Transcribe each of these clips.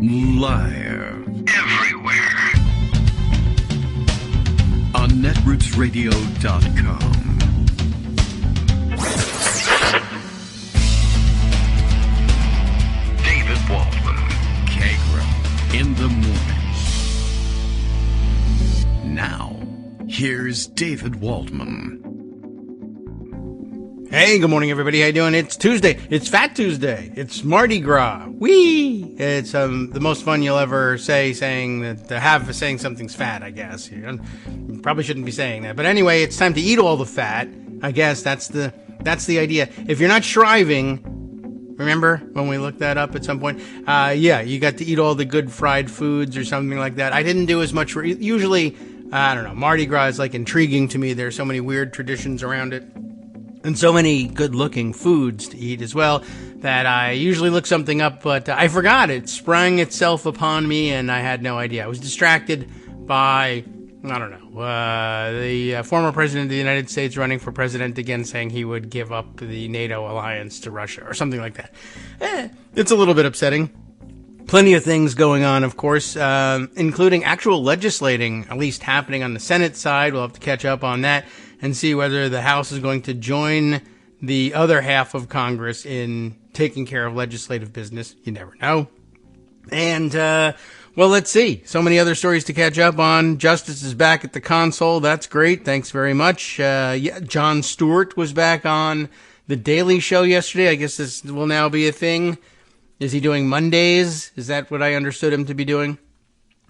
Live. Everywhere. On netrootsradio.com. David Waldman. Kagro. In the morning. Now, here's David Waldman. Hey, good morning, everybody. How you doing? It's Tuesday. It's Fat Tuesday. It's Mardi Gras. Whee! It's the most fun you'll ever say saying something's fat, I guess. You probably shouldn't be saying that. But anyway, it's time to eat all the fat. I guess that's the idea. If you're not shriving, remember when we looked that up at some point? You got to eat all the good fried foods or something like that. I didn't do as much. Usually, I don't know, Mardi Gras is like intriguing to me. There's so many weird traditions around it. And so many good-looking foods to eat as well that I usually look something up, but I forgot. It sprang itself upon me, and I had no idea. I was distracted by, I don't know, the former president of the United States running for president again, saying he would give up the NATO alliance to Russia or something like that. It's a little bit upsetting. Plenty of things going on, of course, including actual legislating, at least happening on the Senate side. We'll have to catch up on that and see whether the House is going to join the other half of Congress in taking care of legislative business. You never know. And, well, let's see. So many other stories to catch up on. Justice is back at the console. That's great. Thanks very much. Jon Stewart was back on The Daily Show yesterday. I guess this will now be a thing. Is he doing Mondays? Is that what I understood him to be doing?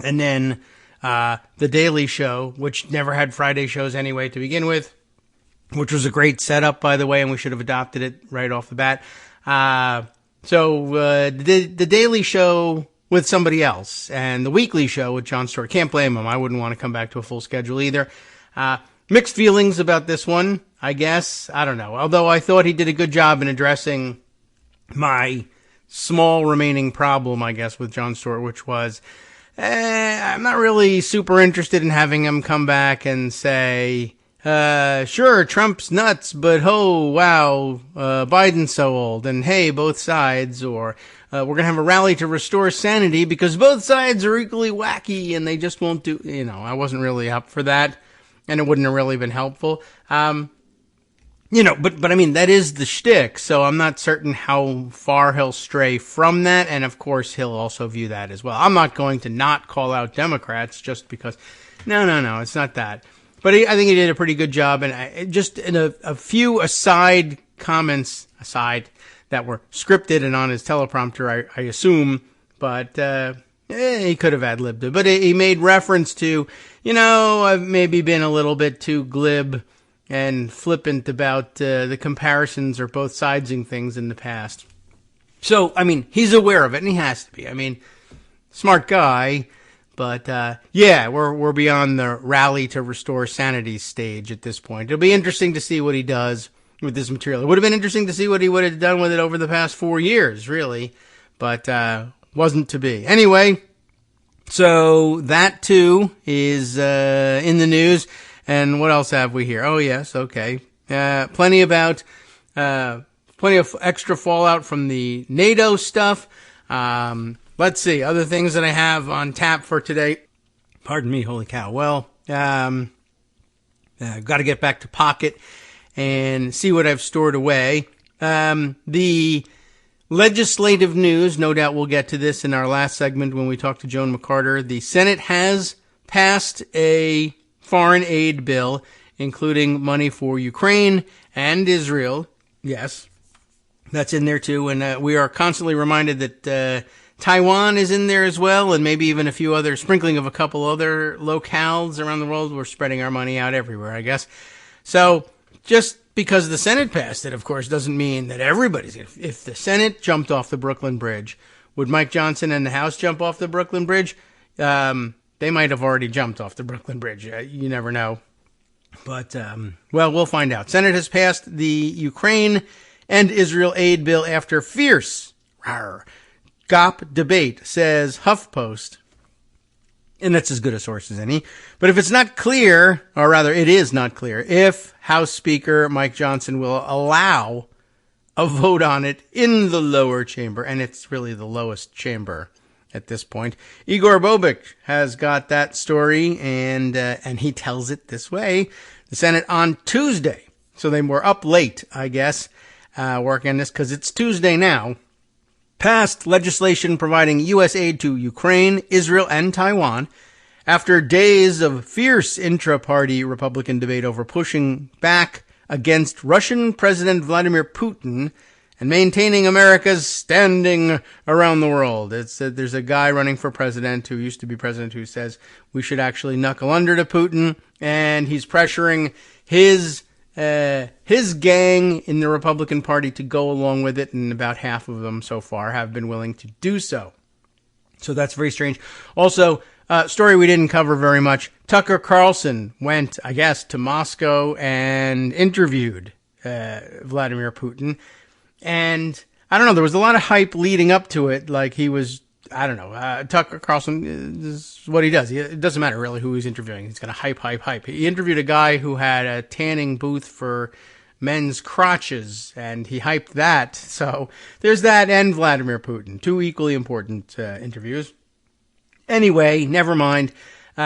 And then The Daily Show, which never had Friday shows anyway to begin with, which was a great setup, by the way, and we should have adopted it right off the bat. So the Daily Show with somebody else, and the Weekly Show with Jon Stewart. Can't blame him. I wouldn't want to come back to a full schedule either. Mixed feelings about this one, I guess. I don't know. Although I thought he did a good job in addressing my small remaining problem, I guess, with Jon Stewart, which was, I'm not really super interested in having him come back and say, sure, Trump's nuts, but wow, Biden's so old, and hey, both sides, or we're going to have a rally to restore sanity because both sides are equally wacky and they just won't do, I wasn't really up for that, and it wouldn't have really been helpful. But I mean, that is the shtick, so I'm not certain how far he'll stray from that, and of course, he'll also view that as well. I'm not going to not call out Democrats just because, no, it's not that. But I think he did a pretty good job, and just in a few comments that were scripted and on his teleprompter, I assume, but he could have ad-libbed it. But he made reference to, I've maybe been a little bit too glib and flippant about the comparisons or both sidesing things in the past. So, I mean, he's aware of it, and he has to be. I mean, smart guy, but we're beyond the rally to restore sanity stage at this point. It'll be interesting to see what he does with this material. It would have been interesting to see what he would have done with it over the past 4 years, really, but wasn't to be. Anyway, so that too is in the news. And what else have we here? Oh, yes, okay. Plenty of extra fallout from the NATO stuff. Let's see, other things that I have on tap for today. Pardon me, holy cow. Well, got to get back to Pocket and see what I've stored away. The legislative news, no doubt we'll get to this in our last segment when we talk to Joan McCarter. The Senate has passed a foreign aid bill, including money for Ukraine and Israel. Yes, that's in there too. And we are constantly reminded that Taiwan is in there as well, and maybe even a few other, sprinkling of a couple other locales around the world. We're spreading our money out everywhere, I guess. So just because the Senate passed it, of course, doesn't mean that everybody's going to. If the Senate jumped off the Brooklyn Bridge, would Mike Johnson and the House jump off the Brooklyn Bridge? They might have already jumped off the Brooklyn Bridge. You never know. But, we'll find out. Senate has passed the Ukraine and Israel aid bill after fierce Gop debate, says HuffPost. And that's as good a source as any. But if it's not clear, or rather it is not clear, if House Speaker Mike Johnson will allow a vote on it in the lower chamber, and it's really the lowest chamber at this point. Igor Bobik has got that story, and he tells it this way. The Senate on Tuesday, so they were up late, I guess, working on this, because it's Tuesday now, passed legislation providing U.S. aid to Ukraine, Israel, and Taiwan after days of fierce intra-party Republican debate over pushing back against Russian President Vladimir Putin and maintaining America's standing around the world. There's a guy running for president who used to be president who says we should actually knuckle under to Putin, and he's pressuring his gang in the Republican Party to go along with it, and about half of them so far have been willing to do so. So that's very strange. Also, story we didn't cover very much. Tucker Carlson went, I guess, to Moscow and interviewed Vladimir Putin. And I don't know, there was a lot of hype leading up to it. Like he was, I don't know, Tucker Carlson is what he does. It doesn't matter really who he's interviewing. He's going to hype. He interviewed a guy who had a tanning booth for men's crotches, and he hyped that. So there's that and Vladimir Putin, two equally important interviews. Anyway, never mind.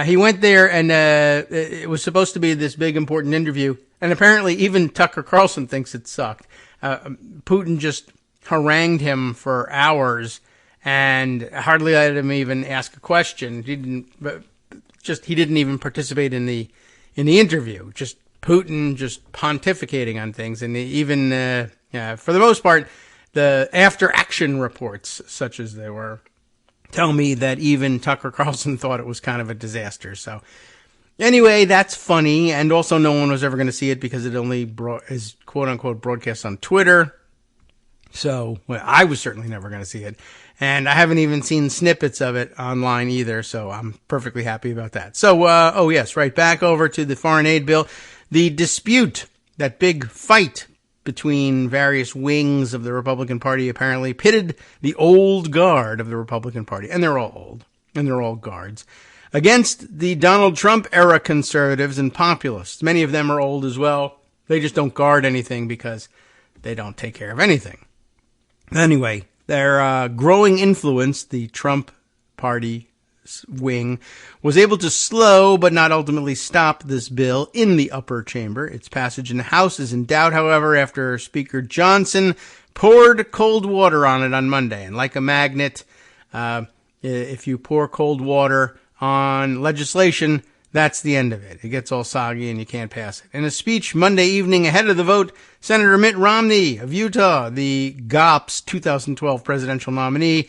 He went there, and it was supposed to be this big important interview, and apparently even Tucker Carlson thinks it sucked. Putin just harangued him for hours and hardly let him even ask a question. He didn't even participate in the interview. Just Putin just pontificating on things, and even for the most part, the after action reports, such as they were, tell me that even Tucker Carlson thought it was kind of a disaster. So anyway, that's funny, and also no one was ever going to see it because it only is quote-unquote broadcast on Twitter. So I was certainly never going to see it, and I haven't even seen snippets of it online either, so I'm perfectly happy about that. So, back over to the foreign aid bill. The dispute, that big fight between various wings of the Republican Party apparently pitted the old guard of the Republican Party, and they're all old, and they're all guards, against the Donald Trump-era conservatives and populists. Many of them are old as well. They just don't guard anything because they don't take care of anything. Anyway, their growing influence, the Trump Party wing, was able to slow but not ultimately stop this bill in the upper chamber. Its passage in the House is in doubt, however, after Speaker Johnson poured cold water on it on Monday. And like a magnet, if you pour cold water on legislation, that's the end of it. It gets all soggy and you can't pass it. In a speech Monday evening ahead of the vote, Senator Mitt Romney of Utah, the GOP's 2012 presidential nominee,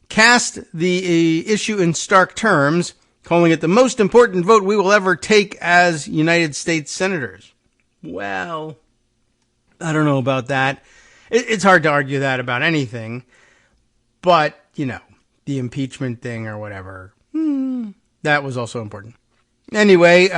cast the issue in stark terms, calling it the most important vote we will ever take as United States senators. Well, I don't know about that. It's hard to argue that about anything, but, the impeachment thing or whatever, that was also important. Anyway,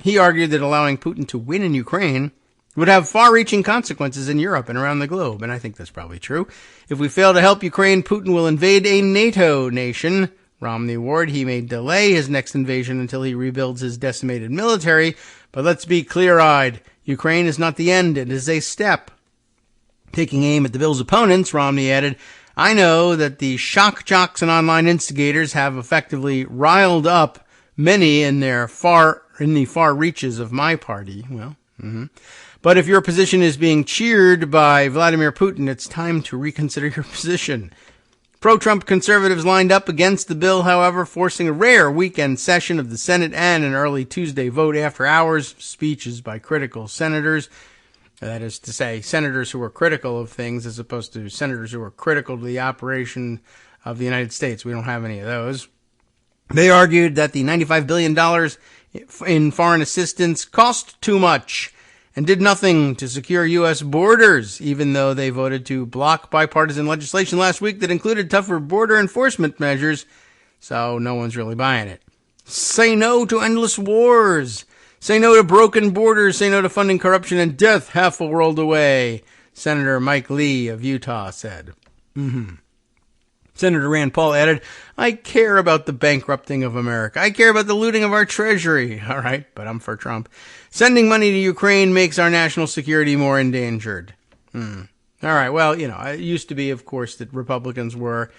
he argued that allowing Putin to win in Ukraine would have far-reaching consequences in Europe and around the globe, and I think that's probably true. If we fail to help Ukraine, Putin will invade a NATO nation. Romney warned he may delay his next invasion until he rebuilds his decimated military, but let's be clear-eyed. Ukraine is not the end, it is a step. Taking aim at the bill's opponents, Romney added, I know that the shock jocks and online instigators have effectively riled up many in the far reaches of my party. But if your position is being cheered by Vladimir Putin, it's time to reconsider your position. Pro-Trump conservatives lined up against the bill, however, forcing a rare weekend session of the Senate and an early Tuesday vote after hours, speeches by critical senators. That is to say, senators who were critical of things as opposed to senators who were critical to the operation of the United States. We don't have any of those. They argued that the $95 billion in foreign assistance cost too much and did nothing to secure U.S. borders, even though they voted to block bipartisan legislation last week that included tougher border enforcement measures, so no one's really buying it. Say no to endless wars. Say no to broken borders. Say no to funding corruption and death half a world away, Senator Mike Lee of Utah said. Senator Rand Paul added, I care about the bankrupting of America. I care about the looting of our treasury. All right, but I'm for Trump. Sending money to Ukraine makes our national security more endangered. All right, well, it used to be, of course, that Republicans were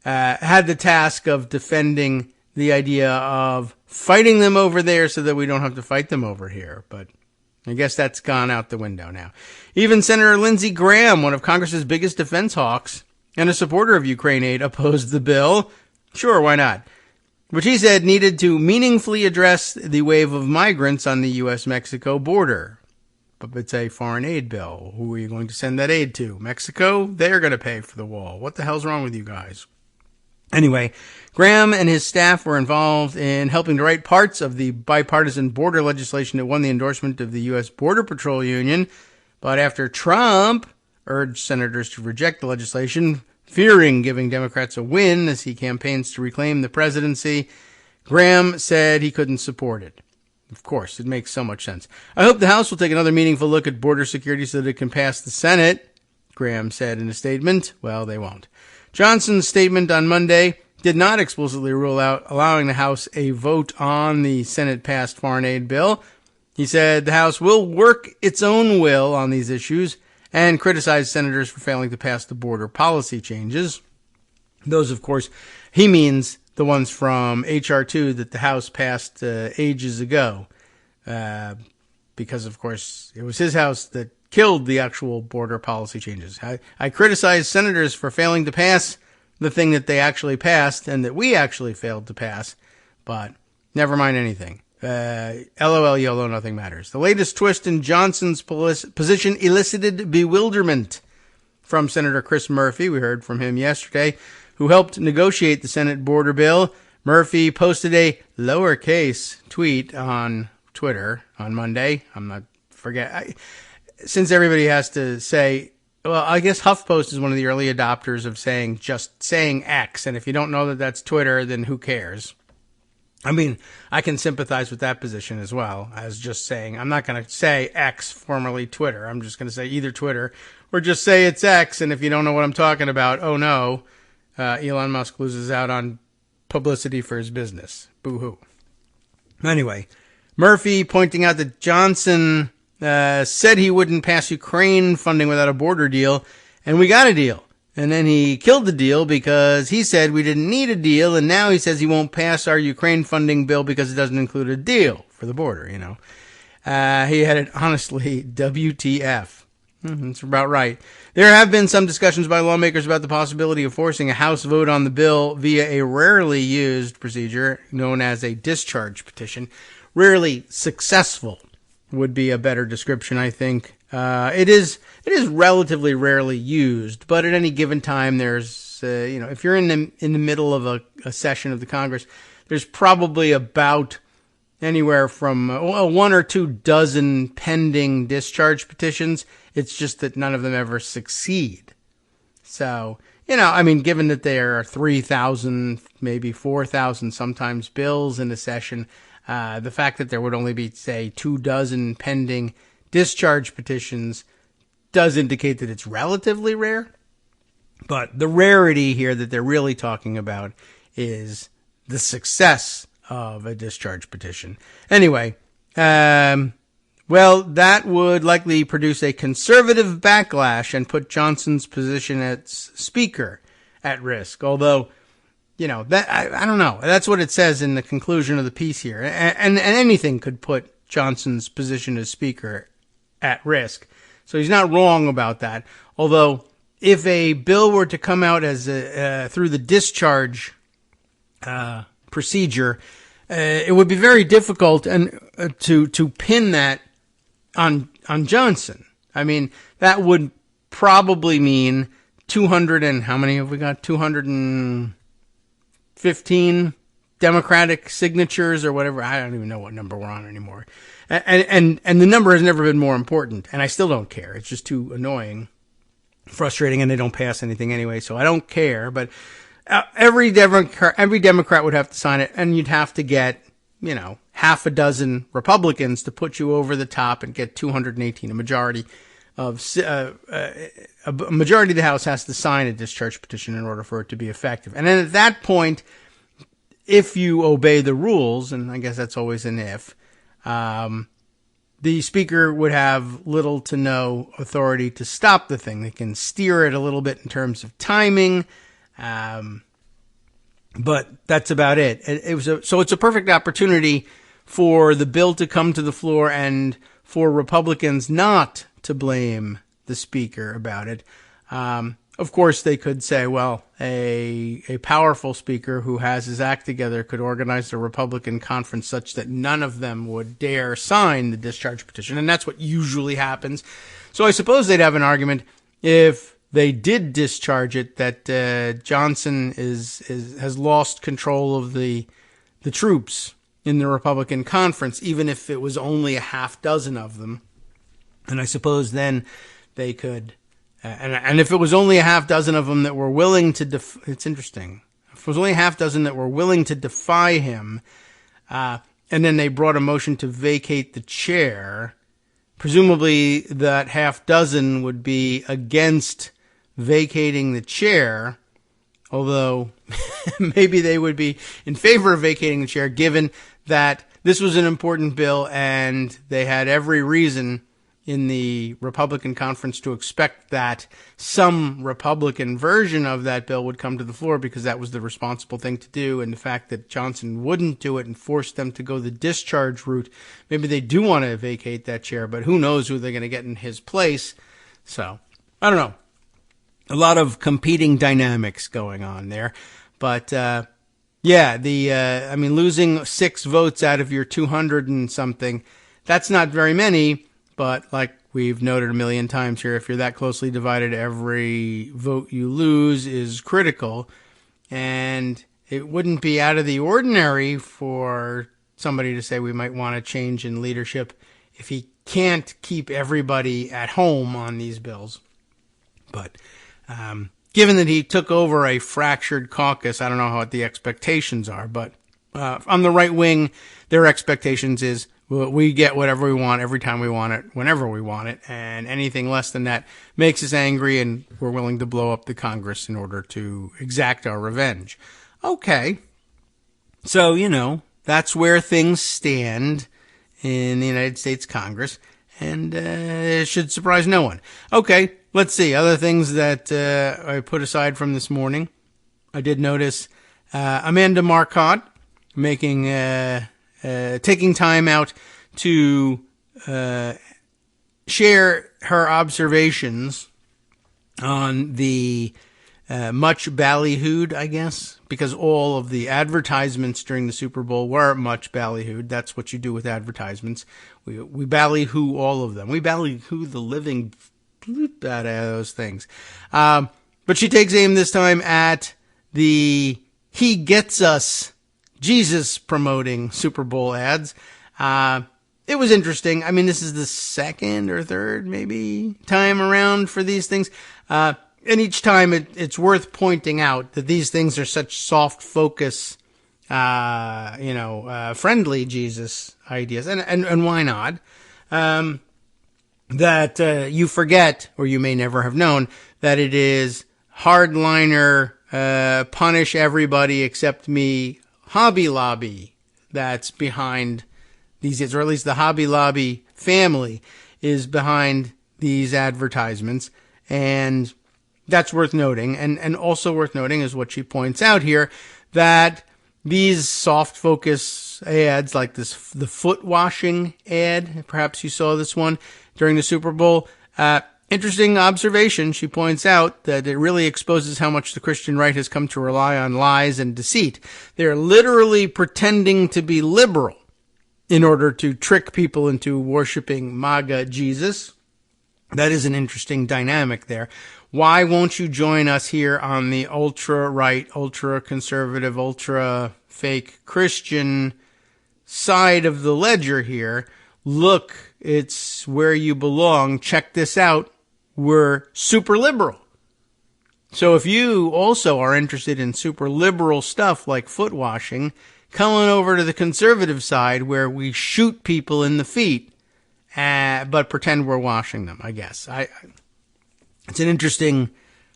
had the task of defending the idea of fighting them over there so that we don't have to fight them over here. But I guess that's gone out the window now. Even Senator Lindsey Graham, one of Congress's biggest defense hawks and a supporter of Ukraine aid, opposed the bill. Sure, why not? Which he said needed to meaningfully address the wave of migrants on the U.S.-Mexico border. But it's a foreign aid bill. Who are you going to send that aid to? Mexico? They're going to pay for the wall. What the hell's wrong with you guys? Anyway, Graham and his staff were involved in helping to write parts of the bipartisan border legislation that won the endorsement of the U.S. Border Patrol Union. But after Trump urged senators to reject the legislation, fearing giving Democrats a win as he campaigns to reclaim the presidency, Graham said he couldn't support it. Of course, it makes so much sense. I hope the House will take another meaningful look at border security so that it can pass the Senate, Graham said in a statement. Well, they won't. Johnson's statement on Monday did not explicitly rule out allowing the House a vote on the Senate-passed foreign aid bill. He said the House will work its own will on these issues and criticized senators for failing to pass the border policy changes. Those, of course, he means the ones from H.R. 2 that the House passed ages ago. Because, of course, it was his House that killed the actual border policy changes. I criticize senators for failing to pass the thing that they actually passed and that we actually failed to pass. But never mind anything. LOL, YOLO, nothing matters. The latest twist in Johnson's position elicited bewilderment from Senator Chris Murphy. We heard from him yesterday, who helped negotiate the Senate border bill. Murphy posted a lowercase tweet on Twitter on Monday. Since everybody has to say, well, I guess HuffPost is one of the early adopters of just saying X. And if you don't know that that's Twitter, then who cares? I mean, I can sympathize with that position as well as just saying, I'm not going to say X, formerly Twitter. I'm just going to say either Twitter or just say it's X. And if you don't know what I'm talking about, oh no, Elon Musk loses out on publicity for his business. Boo-hoo. Anyway, Murphy pointing out that Johnson said he wouldn't pass Ukraine funding without a border deal, and we got a deal. And then he killed the deal because he said we didn't need a deal, and now he says he won't pass our Ukraine funding bill because it doesn't include a deal for the border, you know. He had it, honestly, WTF. That's about right. There have been some discussions by lawmakers about the possibility of forcing a House vote on the bill via a rarely used procedure known as a discharge petition. Rarely successful would be a better description, I think. It is relatively rarely used, but at any given time, there's, if you're in the middle of a session of the Congress, there's probably about anywhere from 1 or 2 dozen pending discharge petitions. It's just that none of them ever succeed. So, given that there are 3,000, maybe 4,000 sometimes bills in a session, the fact that there would only be, say, 2 dozen pending discharge petitions does indicate that it's relatively rare. But the rarity here that they're really talking about is the success of a discharge petition. Anyway, that would likely produce a conservative backlash and put Johnson's position as Speaker at risk. Although, I don't know. That's what it says in the conclusion of the piece here. And anything could put Johnson's position as Speaker at risk. So he's not wrong about that. Although, if a bill were to come out as through the discharge procedure, it would be very difficult to pin that on Johnson. I mean, that would probably mean 200 and how many have we got? 215 Democratic signatures or whatever. I don't even know what number we're on anymore. And the number has never been more important, and I still don't care. It's just too annoying, frustrating, and they don't pass anything anyway, so I don't care. But every Democrat would have to sign it, and you'd have to get, half a dozen Republicans to put you over the top and get 218. A majority of the House has to sign a discharge petition in order for it to be effective. And then at that point, if you obey the rules, and I guess that's always an if, the Speaker would have little to no authority to stop the thing. They can steer it a little bit in terms of timing, But that's about it. So it's a perfect opportunity for the bill to come to the floor and for Republicans not to blame the speaker about it. Of course, they could say, well, a powerful speaker who has his act together could organize a Republican conference such that none of them would dare sign the discharge petition, and that's what usually happens. So I suppose they'd have an argument if they did discharge it that Johnson has lost control of the troops in the Republican conference, even if it was only a half dozen of them. And I suppose then they could, and if it was only a half dozen of them that were willing to, it's interesting. If it was only a half dozen that were willing to defy him, and then they brought a motion to vacate the chair, presumably that half dozen would be against vacating the chair, although maybe they would be in favor of vacating the chair, given that this was an important bill and they had every reason in the Republican conference to expect that some Republican version of that bill would come to the floor because that was the responsible thing to do. And the fact that Johnson wouldn't do it and forced them to go the discharge route, maybe they do want to vacate that chair, but who knows who they're going to get in his place. So, I don't know. A lot of competing dynamics going on there. But, losing 6 votes out of your 200 and something, that's not very many. But like we've noted a million times here, if you're that closely divided, every vote you lose is critical. And it wouldn't be out of the ordinary for somebody to say we might want a change in leadership if he can't keep everybody at home on these bills. But given that he took over a fractured caucus, I don't know what the expectations are. But on the right wing, their expectations is, we get whatever we want every time we want it, whenever we want it, and anything less than that makes us angry, and we're willing to blow up the Congress in order to exact our revenge. Okay. So, that's where things stand in the United States Congress, and it should surprise no one. Okay, let's see. Other things that I put aside from this morning. I did notice Amanda Marcotte taking time out to share her observations on the much ballyhooed, I guess, because all of the advertisements during the Super Bowl were much ballyhooed. That's what you do with advertisements. We ballyhoo all of them. We ballyhoo the living out of those things. But she takes aim this time at the He Gets Us Jesus promoting Super Bowl ads. It was interesting. I mean, this is the second or third, maybe, time around for these things. And each time it's worth pointing out that these things are such soft focus, friendly Jesus ideas. And why not? That you forget, or you may never have known, that it is hardliner, punish everybody except me, Hobby Lobby that's behind these, or at least the Hobby Lobby family is behind these advertisements, and that's worth noting. And also worth noting is what she points out here, that these soft focus ads like the foot washing ad, perhaps you saw this one during the Super Bowl, interesting observation. She points out that it really exposes how much the Christian right has come to rely on lies and deceit. They're literally pretending to be liberal in order to trick people into worshiping MAGA Jesus. That is an interesting dynamic there. Why won't you join us here on the ultra-right, ultra-conservative, ultra-fake Christian side of the ledger here? Look, it's where you belong. Check this out. We're super liberal. So if you also are interested in super liberal stuff like foot washing, come on over to the conservative side where we shoot people in the feet, but pretend we're washing them, I guess. It's an interesting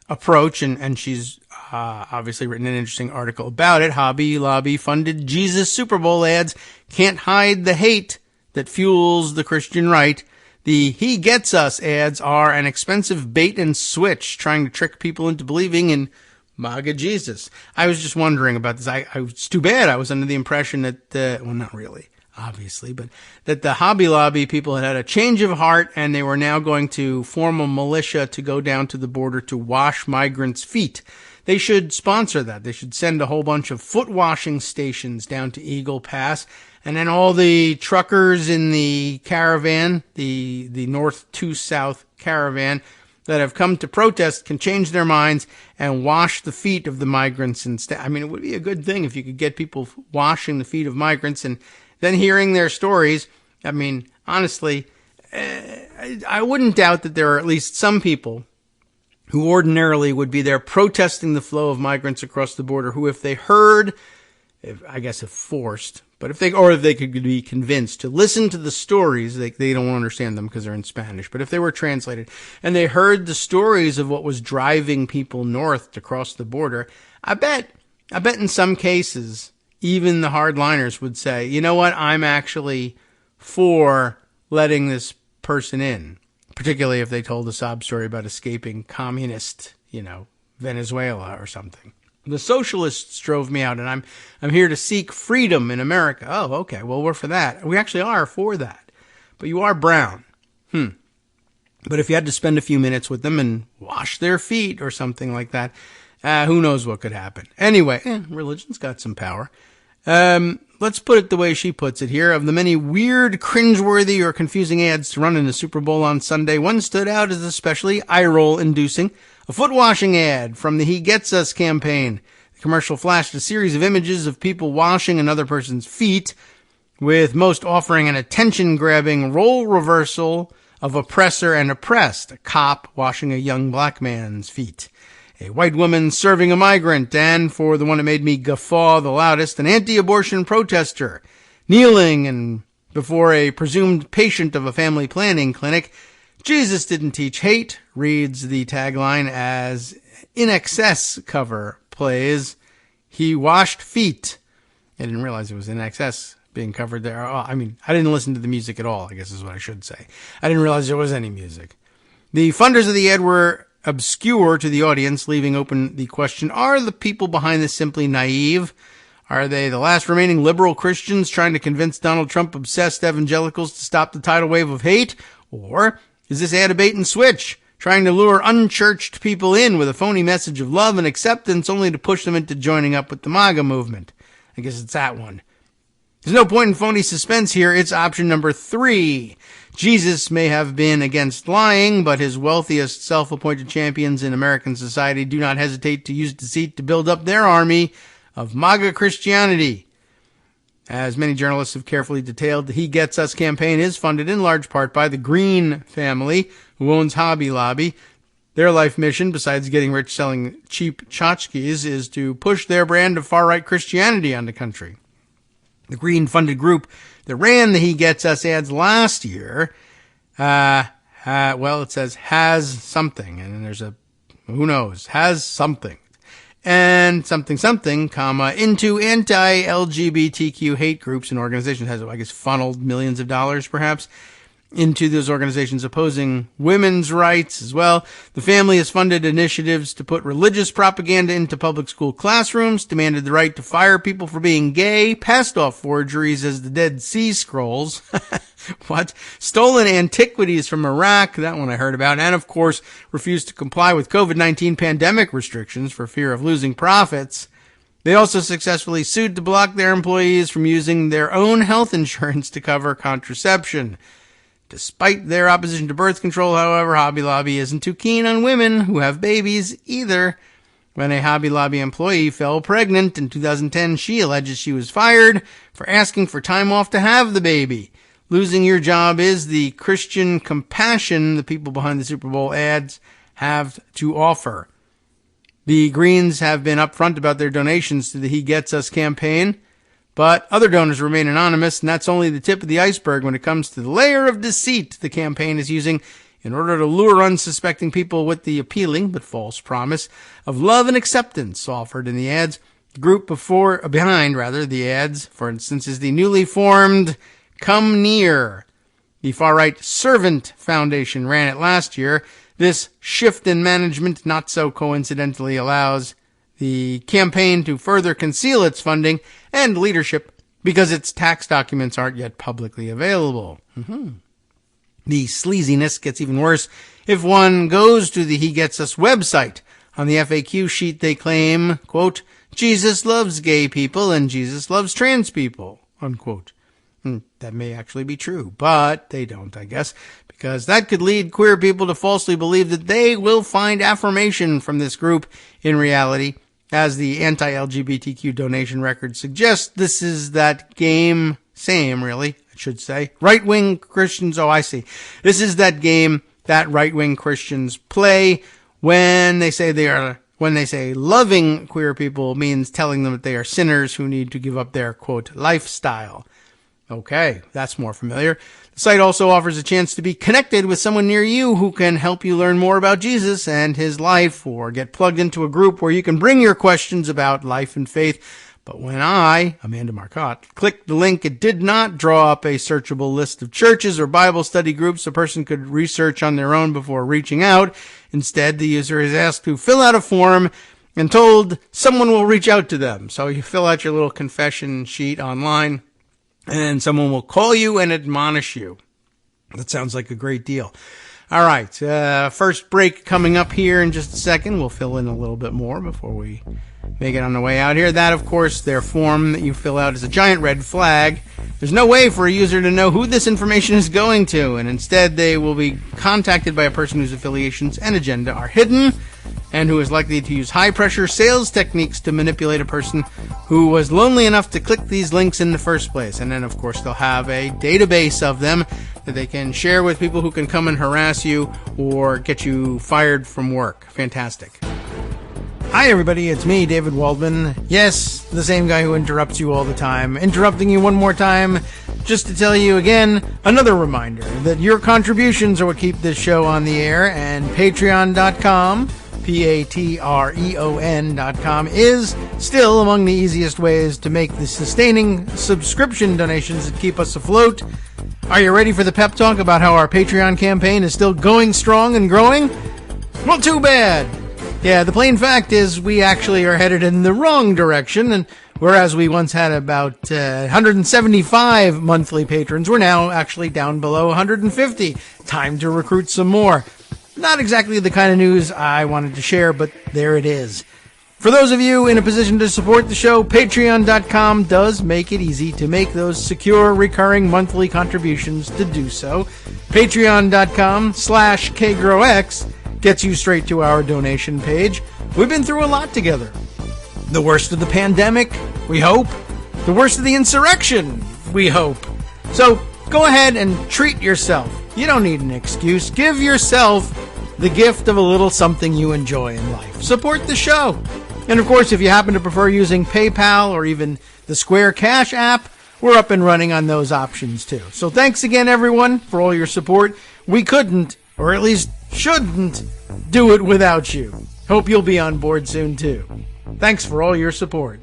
approach, and she's obviously written an interesting article about it. Hobby Lobby funded Jesus Super Bowl ads can't hide the hate that fuels the Christian right. The He Gets Us ads are an expensive bait and switch trying to trick people into believing in MAGA Jesus. I was just wondering about this. It's too bad. I was under the impression that, well, not really, obviously, but that the Hobby Lobby people had a change of heart and they were now going to form a militia to go down to the border to wash migrants' feet. They should sponsor that. They should send a whole bunch of foot washing stations down to Eagle Pass, and then all the truckers in the caravan, the North to South caravan, that have come to protest can change their minds and wash the feet of the migrants instead. I mean, it would be a good thing if you could get people washing the feet of migrants and then hearing their stories. I mean, honestly, I wouldn't doubt that there are at least some people who ordinarily would be there protesting the flow of migrants across the border who, if they heard, if forced, but if they could be convinced to listen to the stories, they don't understand them because they're in Spanish, but if they were translated and they heard the stories of what was driving people north to cross the border, I bet in some cases, even the hardliners would say, you know what, I'm actually for letting this person in, particularly if they told a sob story about escaping communist, Venezuela or something. The socialists drove me out, and I'm here to seek freedom in America. Oh, okay. Well, we're for that. We actually are for that. But you are brown. But if you had to spend a few minutes with them and wash their feet or something like that, who knows what could happen. Anyway, religion's got some power. Let's put it the way she puts it here. Of the many weird, cringeworthy, or confusing ads to run in the Super Bowl on Sunday, one stood out as especially eye-roll inducing. A foot-washing ad from the He Gets Us campaign. The commercial flashed a series of images of people washing another person's feet, with most offering an attention-grabbing role reversal of oppressor and oppressed. A cop washing a young black man's feet. A white woman serving a migrant, and, for the one that made me guffaw the loudest, an anti-abortion protester kneeling and before a presumed patient of a family planning clinic. Jesus didn't teach hate, reads the tagline as In Excess cover plays. He washed feet. I didn't realize it was In Excess being covered there. I didn't listen to the music at all, I guess is what I should say. I didn't realize there was any music. The funders of the ad were obscure to the audience, leaving open the question, are the people behind this simply naive? Are they the last remaining liberal Christians trying to convince Donald Trump-obsessed evangelicals to stop the tidal wave of hate? Or is this ad a bait and switch, trying to lure unchurched people in with a phony message of love and acceptance only to push them into joining up with the MAGA movement? I guess it's that one. There's no point in phony suspense here. It's option number 3. Jesus may have been against lying, but his wealthiest self-appointed champions in American society do not hesitate to use deceit to build up their army of MAGA Christianity. As many journalists have carefully detailed, the He Gets Us campaign is funded in large part by the Green family, who owns Hobby Lobby. Their life mission, besides getting rich selling cheap tchotchkes, is to push their brand of far-right Christianity on the country. The Green-funded group that ran the He Gets Us ads last year, it says has something, and then there's has something. And something, into anti-LGBTQ hate groups and organizations, has, I guess, funneled millions of dollars, perhaps, into those organizations opposing women's rights as well. The family has funded initiatives to put religious propaganda into public school classrooms, demanded the right to fire people for being gay, passed off forgeries as the Dead Sea Scrolls, stolen antiquities from Iraq, that one I heard about, and of course refused to comply with COVID-19 pandemic restrictions for fear of losing profits. They also successfully sued to block their employees from using their own health insurance to cover contraception. Despite their opposition to birth control, however, Hobby Lobby isn't too keen on women who have babies either. When a Hobby Lobby employee fell pregnant in 2010, she alleges she was fired for asking for time off to have the baby. Losing your job is the Christian compassion the people behind the Super Bowl ads have to offer. The Greens have been upfront about their donations to the He Gets Us campaign, but other donors remain anonymous, and that's only the tip of the iceberg when it comes to the layer of deceit the campaign is using in order to lure unsuspecting people with the appealing but false promise of love and acceptance offered in the ads. The group behind the ads, for instance, is the newly formed Come Near. The far-right Servant Foundation ran it last year. This shift in management not so coincidentally allows the campaign to further conceal its funding and leadership because its tax documents aren't yet publicly available. The sleaziness gets even worse if one goes to the He Gets Us website. On the FAQ sheet, they claim, quote, Jesus loves gay people and Jesus loves trans people, unquote. That may actually be true, but they don't, I guess, because that could lead queer people to falsely believe that they will find affirmation from this group. In reality, as the anti-LGBTQ donation record suggests, this is that game, same really, I should say, right-wing Christians, oh I see, this is that game that right-wing Christians play when they say loving queer people means telling them that they are sinners who need to give up their, quote, lifestyle. Okay, that's more familiar. The site also offers a chance to be connected with someone near you who can help you learn more about Jesus and his life, or get plugged into a group where you can bring your questions about life and faith. But when I, Amanda Marcotte, clicked the link, it did not draw up a searchable list of churches or Bible study groups a person could research on their own before reaching out. Instead, the user is asked to fill out a form and told someone will reach out to them. So you fill out your little confession sheet online, and someone will call you and admonish you. That sounds like a great deal. All right, first break coming up here in just a second. We'll fill in a little bit more before we make it on the way out here. That, of course, their form that you fill out is a giant red flag. There's no way for a user to know who this information is going to, and instead they will be contacted by a person whose affiliations and agenda are hidden, and who is likely to use high-pressure sales techniques to manipulate a person who was lonely enough to click these links in the first place. And then, of course, they'll have a database of them that they can share with people who can come and harass you or get you fired from work. Fantastic. Hi, everybody. It's me, David Waldman. Yes, the same guy who interrupts you all the time. Interrupting you one more time just to tell you again, another reminder that your contributions are what keep this show on the air, and Patreon.com, Patreon.com, is still among the easiest ways to make the sustaining subscription donations that keep us afloat. Are you ready for the pep talk about how our Patreon campaign is still going strong and growing? Well, too bad. Yeah, the plain fact is we actually are headed in the wrong direction, and whereas we once had about 175 monthly patrons, we're now actually down below 150. Time to recruit some more. Not exactly the kind of news I wanted to share, but there it is. For those of you in a position to support the show, Patreon.com does make it easy to make those secure, recurring monthly contributions to do so. Patreon.com/KagroX gets you straight to our donation page. We've been through a lot together. The worst of the pandemic, we hope. The worst of the insurrection, we hope. So go ahead and treat yourself. You don't need an excuse. Give yourself the gift of a little something you enjoy in life. Support the show. And of course, if you happen to prefer using PayPal or even the Square Cash app, we're up and running on those options too. So thanks again, everyone, for all your support. We couldn't, or at least shouldn't, do it without you. Hope you'll be on board soon too. Thanks for all your support.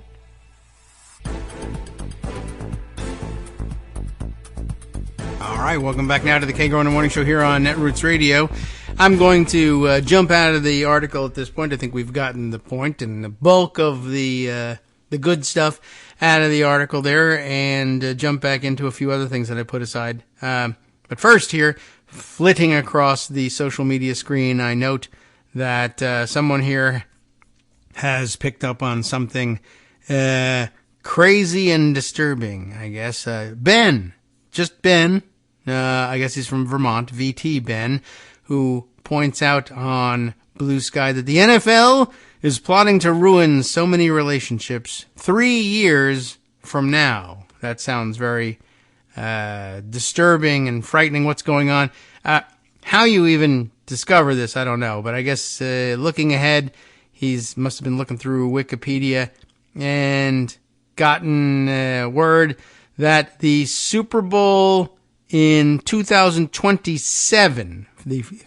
All right, welcome back now to the Kagro in the Morning Show here on Netroots Radio. I'm going to jump out of the article at this point. I think we've gotten the point and the bulk of the good stuff out of the article there, and jump back into a few other things that I put aside. But first here, flitting across the social media screen, I note that someone here has picked up on something crazy and disturbing, I guess. Ben, just Ben, I guess he's from Vermont, VT Ben, who points out on Blue Sky that the NFL is plotting to ruin so many relationships 3 years from now. That sounds very disturbing and frightening. What's going on? How you even discover this, I don't know. But I guess looking ahead, must have been looking through Wikipedia and gotten word that the Super Bowl in 2027,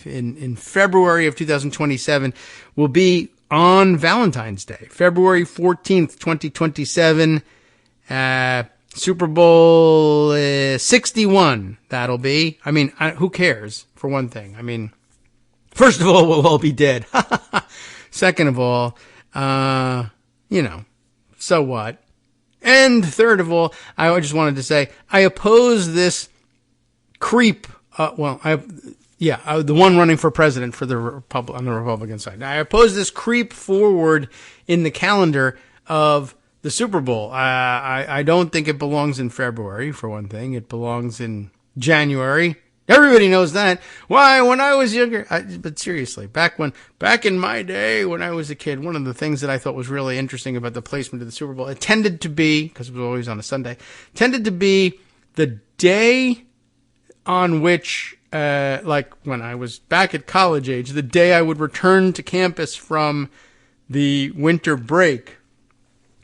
in February of 2027, will be on Valentine's Day, February 14th, 2027. Super Bowl 61, that'll be. I mean, who cares, for one thing? I mean, first of all, we'll all be dead. Second of all, so what? And third of all, I just wanted to say, I oppose this creep, the one running for president for on the Republican side. I oppose this creep forward in the calendar of the Super Bowl. I don't think it belongs in February, for one thing. It belongs in January. Everybody knows that. Why, when I was younger, but seriously, back in my day when I was a kid, one of the things that I thought was really interesting about the placement of the Super Bowl, it tended to be, because it was always on a Sunday, tended to be the day on which, like when I was back at college age, the day I would return to campus from the winter break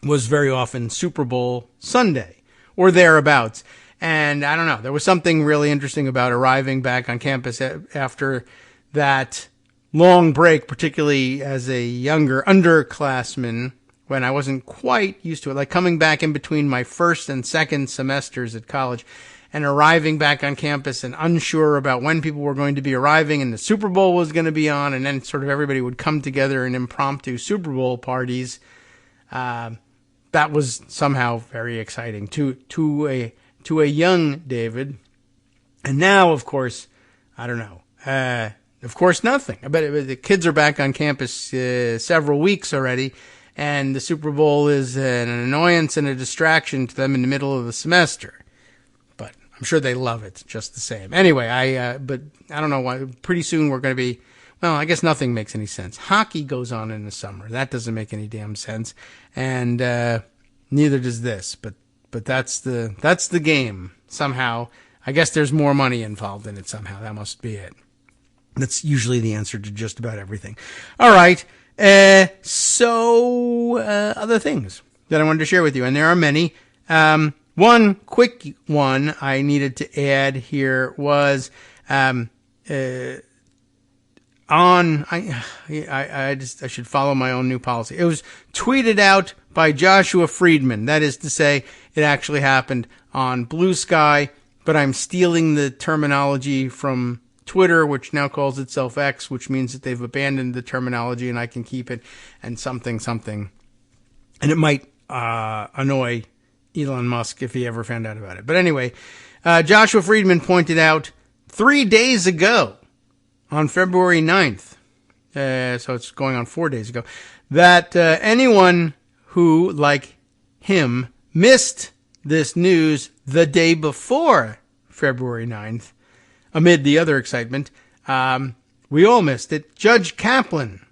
was very often Super Bowl Sunday or thereabouts. And I don't know, there was something really interesting about arriving back on campus after that long break, particularly as a younger underclassman, when I wasn't quite used to it, like coming back in between my first and second semesters at college and arriving back on campus and unsure about when people were going to be arriving and the Super Bowl was going to be on, and then sort of everybody would come together in impromptu Super Bowl parties. That was somehow very exciting to a young David. And now, of course, I don't know. Of course, nothing. I bet the kids are back on campus several weeks already, and the Super Bowl is an annoyance and a distraction to them in the middle of the semester. But I'm sure they love it just the same. Anyway, but I don't know why. Pretty soon we're going to be, well, I guess nothing makes any sense. Hockey goes on in the summer. That doesn't make any damn sense. And neither does this. But that's the game somehow. I guess there's more money involved in it somehow. That must be it. That's usually the answer to just about everything. All right. So other things that I wanted to share with you, and there are many. One quick one I needed to add here was I should follow my own new policy. It was tweeted out by Joshua Friedman. That is to say, it actually happened on Blue Sky, but I'm stealing the terminology from Twitter, which now calls itself X, which means that they've abandoned the terminology and I can keep it, and something. And it might annoy Elon Musk if he ever found out about it. But anyway, Joshua Friedman pointed out 3 days ago, on February 9th, so it's going on 4 days ago, that anyone who, like him, missed this news the day before February 9th, amid the other excitement, we all missed it. Judge Kaplan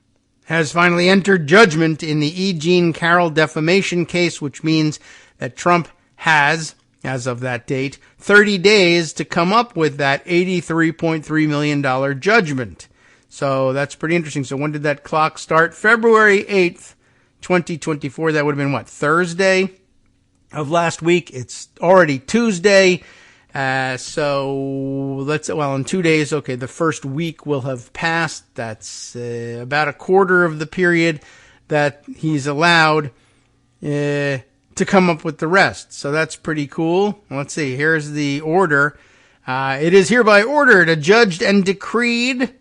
has finally entered judgment in the E. Jean Carroll defamation case, which means that Trump has, as of that date, 30 days to come up with that $83.3 million judgment. So that's pretty interesting. So when did that clock start? February 8th, 2024. That would have been what? Thursday of last week. It's already Tuesday. So in 2 days, okay, the first week will have passed. That's about a quarter of the period that he's allowed to come up with the rest. So that's pretty cool. Let's see. Here's the order. It is hereby ordered, adjudged, and decreed,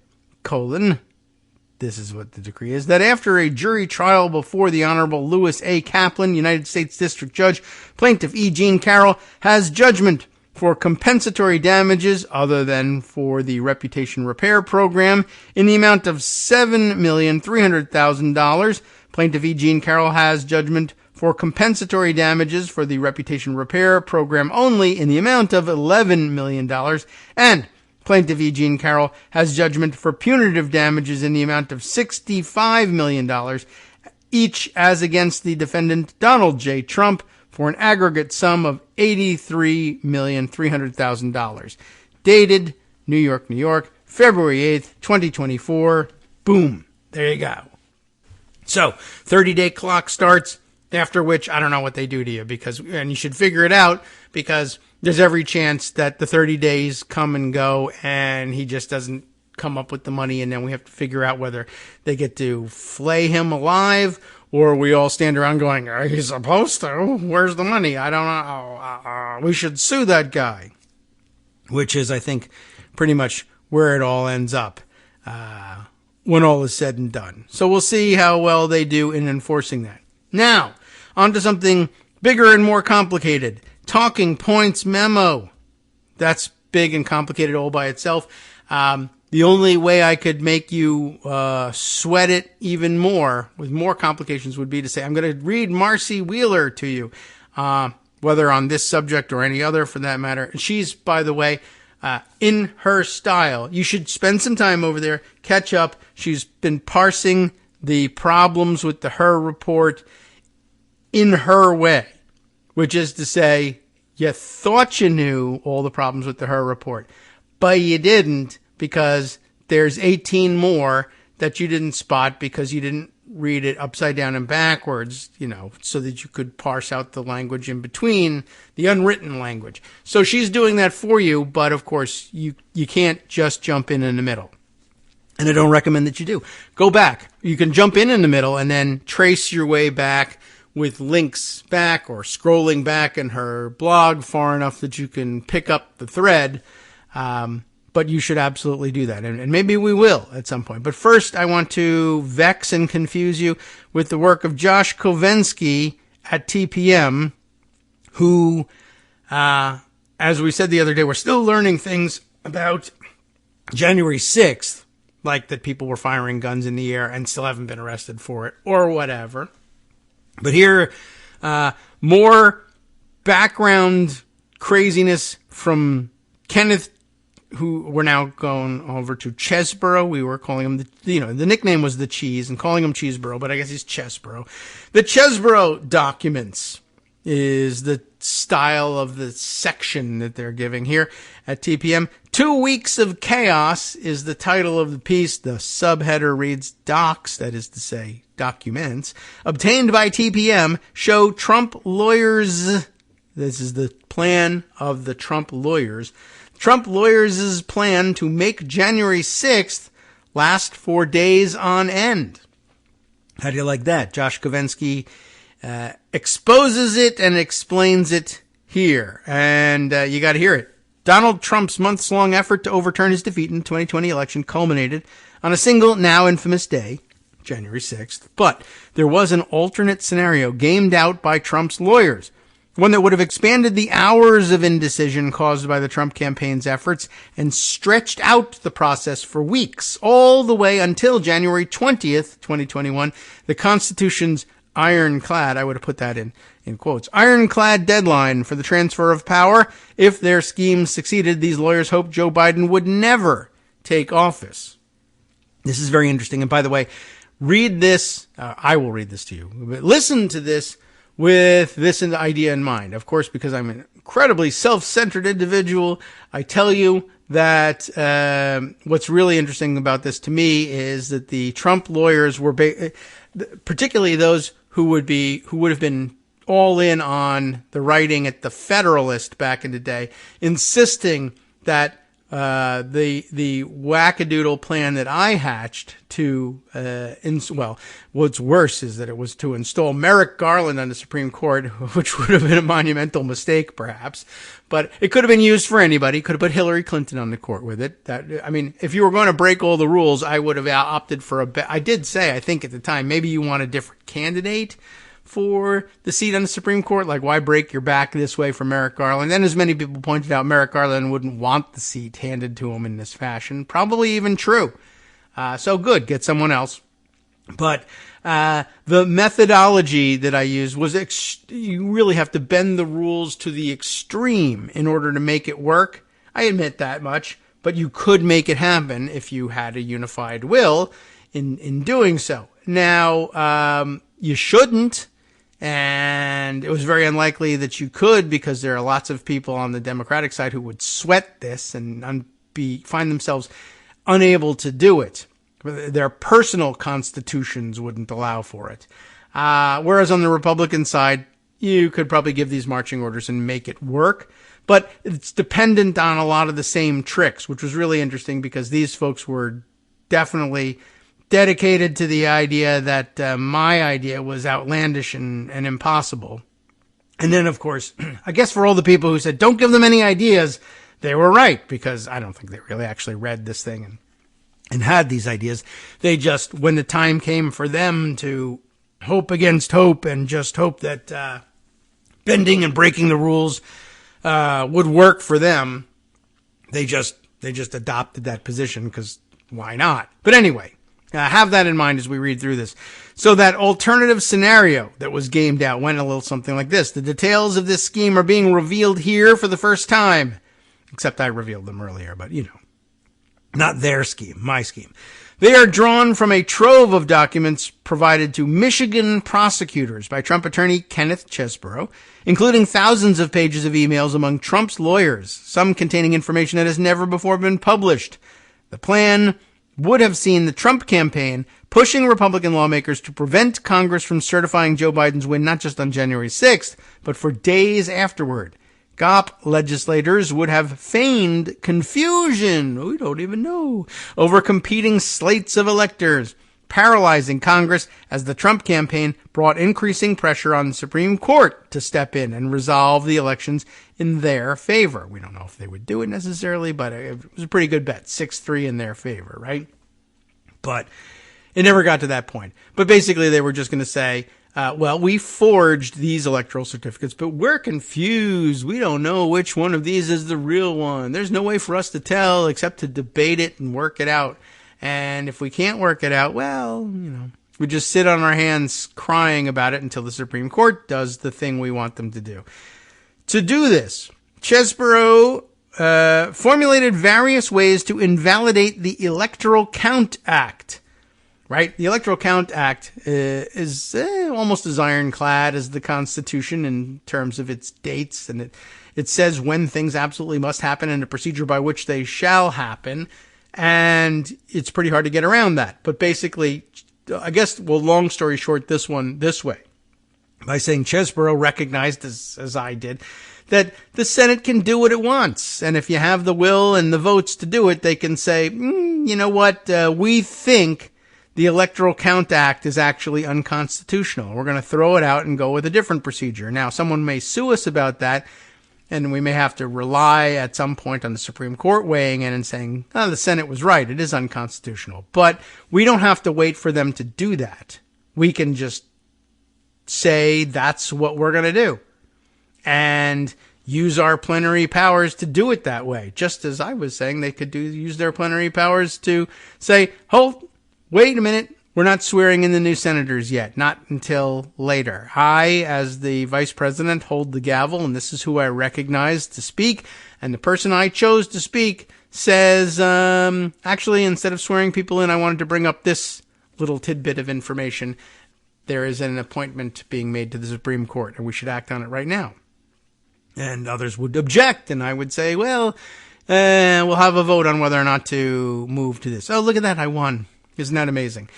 this is what the decree is, that after a jury trial before the Honorable Louis A. Kaplan, United States District Judge, plaintiff E. Jean Carroll has judgment for compensatory damages other than for the reputation repair program in the amount of $7,300,000. Plaintiff E. Jean Carroll has judgment for compensatory damages for the reputation repair program only in the amount of $11 million. And plaintiff E. Jean Carroll has judgment for punitive damages in the amount of $65 million, each as against the defendant Donald J. Trump, for an aggregate sum of $83,300,000. Dated New York, New York, February 8th, 2024. Boom. There you go. So, 30-day clock starts, after which I don't know what they do to you, and you should figure it out, because there's every chance that the 30 days come and go and he just doesn't come up with the money, and then we have to figure out whether they get to flay him alive or we all stand around going, are you supposed to? Where's the money? I don't know. We should sue that guy, which is, I think, pretty much where it all ends up when all is said and done. So we'll see how well they do in enforcing that. Now, on to something bigger and more complicated. Talking points memo. That's big and complicated all by itself. The only way I could make you sweat it even more, with more complications, would be to say, I'm going to read Marcy Wheeler to you, whether on this subject or any other for that matter. She's, by the way, in her style. You should spend some time over there, catch up. She's been parsing the problems with the Her report in her way, which is to say, you thought you knew all the problems with the Her report, but you didn't, because there's 18 more that you didn't spot because you didn't read it upside down and backwards, so that you could parse out the language in between, the unwritten language. So she's doing that for you, but of course you can't just jump in the middle. And I don't recommend that you do. Go back. You can jump in the middle and then trace your way back with links back or scrolling back in her blog far enough that you can pick up the thread. But you should absolutely do that. And maybe we will at some point. But first, I want to vex and confuse you with the work of Josh Kovensky at TPM, who, as we said the other day, we're still learning things about January 6th, like that people were firing guns in the air and still haven't been arrested for it or whatever. But here, more background craziness from Kenneth, who we're now going over to Chesborough. We were calling him the nickname was the Cheese, and calling him Cheeseborough, but I guess he's Chesborough. The Chesborough documents is the style of the section that they're giving here at TPM. 2 weeks of chaos is the title of the piece. The subheader reads, docs, that is to say, documents, obtained by TPM show Trump lawyers. This is the plan of the Trump lawyers. Trump lawyers' plan to make January 6th last for days on end. How do you like that? Josh Kovensky exposes it and explains it here. And you got to hear it. Donald Trump's months-long effort to overturn his defeat in the 2020 election culminated on a single, now infamous day, January 6th. But there was an alternate scenario gamed out by Trump's lawyers, one that would have expanded the hours of indecision caused by the Trump campaign's efforts and stretched out the process for weeks, all the way until January 20th, 2021, the Constitution's ironclad, I would have put that in quotes, ironclad deadline for the transfer of power. If their scheme succeeded, these lawyers hoped Joe Biden would never take office. This is very interesting. And by the way, read this. I will read this to you. But listen to this with this idea in mind. Of course, because I'm an incredibly self-centered individual, I tell you that what's really interesting about this to me is that the Trump lawyers were, particularly those who would have been all in on the writing at the Federalist back in the day, insisting that the wackadoodle plan that I hatched to, what's worse is that it was to install Merrick Garland on the Supreme Court, which would have been a monumental mistake, perhaps. But it could have been used for anybody. Could have put Hillary Clinton on the court with it. If you were going to break all the rules, I would have opted for I did say, I think at the time, maybe you want a different candidate for the seat on the Supreme Court. Like, why break your back this way for Merrick Garland? And as many people pointed out, Merrick Garland wouldn't want the seat handed to him in this fashion. Probably even true. So good, get someone else. But the methodology that I used was you really have to bend the rules to the extreme in order to make it work. I admit that much, but you could make it happen if you had a unified will in doing so. Now, you shouldn't. And it was very unlikely that you could, because there are lots of people on the Democratic side who would sweat this and find themselves unable to do it. Their personal constitutions wouldn't allow for it. Whereas on the Republican side, you could probably give these marching orders and make it work. But it's dependent on a lot of the same tricks, which was really interesting because these folks were definitely dedicated to the idea that my idea was outlandish and impossible. And then, of course, I guess for all the people who said, don't give them any ideas, they were right, because I don't think they really actually read this thing and had these ideas. They just, when the time came for them to hope against hope and just hope that bending and breaking the rules would work for them. They just adopted that position because why not? But anyway, have that in mind as we read through this. So that alternative scenario that was gamed out went a little something like this. The details of this scheme are being revealed here for the first time. Except I revealed them earlier, but not their scheme, my scheme. They are drawn from a trove of documents provided to Michigan prosecutors by Trump attorney Kenneth Chesebro, including thousands of pages of emails among Trump's lawyers, some containing information that has never before been published. The plan would have seen the Trump campaign pushing Republican lawmakers to prevent Congress from certifying Joe Biden's win not just on January 6th, but for days afterward. Gop legislators would have feigned confusion, we don't even know, over competing slates of electors, paralyzing Congress as the Trump campaign brought increasing pressure on the Supreme Court to step in and resolve the elections in their favor. We don't know if they would do it necessarily, but it was a pretty good bet, 6-3 in their favor, right? But it never got to that point. But basically they were just going to say, well, we forged these electoral certificates, but we're confused. We don't know which one of these is the real one. There's no way for us to tell except to debate it and work it out. And if we can't work it out, well, we just sit on our hands crying about it until the Supreme Court does the thing we want them to do. To do this, Chesebro formulated various ways to invalidate the Electoral Count Act. Right? The Electoral Count Act is almost as ironclad as the Constitution in terms of its dates, and it says when things absolutely must happen and a procedure by which they shall happen, and it's pretty hard to get around that. But basically, I guess, long story short, this way, by saying Chesebro recognized, as I did, that the Senate can do what it wants, and if you have the will and the votes to do it, they can say, you know what, we think the Electoral Count Act is actually unconstitutional. We're going to throw it out and go with a different procedure. Now, someone may sue us about that, and we may have to rely at some point on the Supreme Court weighing in and saying, the Senate was right. It is unconstitutional. But we don't have to wait for them to do that. We can just say that's what we're going to do and use our plenary powers to do it that way. Just as I was saying, they could use their plenary powers to say, wait a minute, we're not swearing in the new senators yet, not until later. I, as the vice president, hold the gavel, and this is who I recognize to speak. And the person I chose to speak says, actually, instead of swearing people in, I wanted to bring up this little tidbit of information. There is an appointment being made to the Supreme Court, and we should act on it right now. And others would object, and I would say, well, we'll have a vote on whether or not to move to this. Oh, look at that, I won. Isn't that amazing?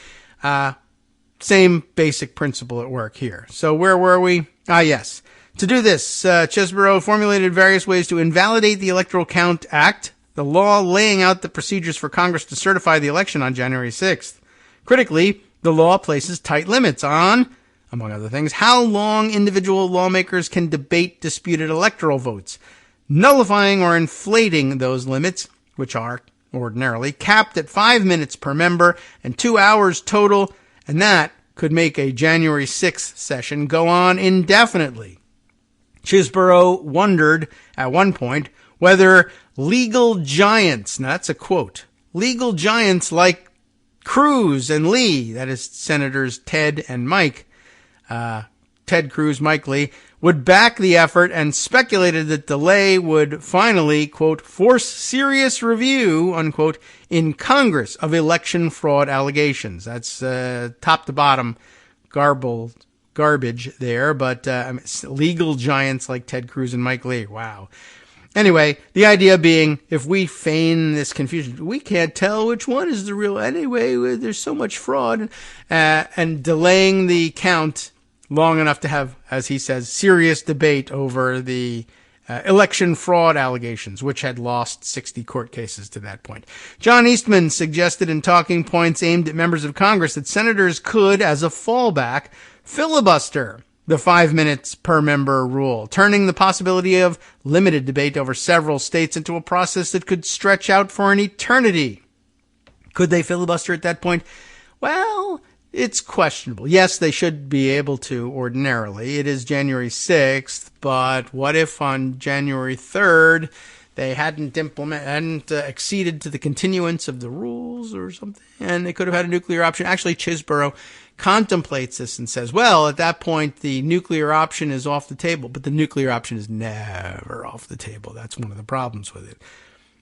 Same basic principle at work here. So where were we? Yes. To do this, Chesebro formulated various ways to invalidate the Electoral Count Act, the law laying out the procedures for Congress to certify the election on January 6th. Critically, the law places tight limits on, among other things, how long individual lawmakers can debate disputed electoral votes, nullifying or inflating those limits, which are ordinarily capped at 5 minutes per member and 2 hours total, and that could make a January 6th session go on indefinitely. Chesebro wondered at one point whether legal giants, now that's a quote, legal giants like Cruz and Lee, that is Senators Ted and Mike, Ted Cruz, Mike Lee, would back the effort and speculated that delay would finally, quote, force serious review, unquote, in Congress of election fraud allegations. That's top to bottom garbage there, but legal giants like Ted Cruz and Mike Lee. Wow. Anyway, the idea being, if we feign this confusion, we can't tell which one is the real. Anyway, there's so much fraud, and delaying the count long enough to have, as he says, serious debate over the election fraud allegations, which had lost 60 court cases to that point. John Eastman suggested in talking points aimed at members of Congress that senators could, as a fallback, filibuster the 5 minutes per member rule, turning the possibility of limited debate over several states into a process that could stretch out for an eternity. Could they filibuster at that point? Well, it's questionable. Yes, they should be able to ordinarily. It is January 6th, but what if on January 3rd they hadn't acceded to the continuance of the rules or something, and they could have had a nuclear option? Actually, Chesborough contemplates this and says, well, at that point, the nuclear option is off the table, but the nuclear option is never off the table. That's one of the problems with it.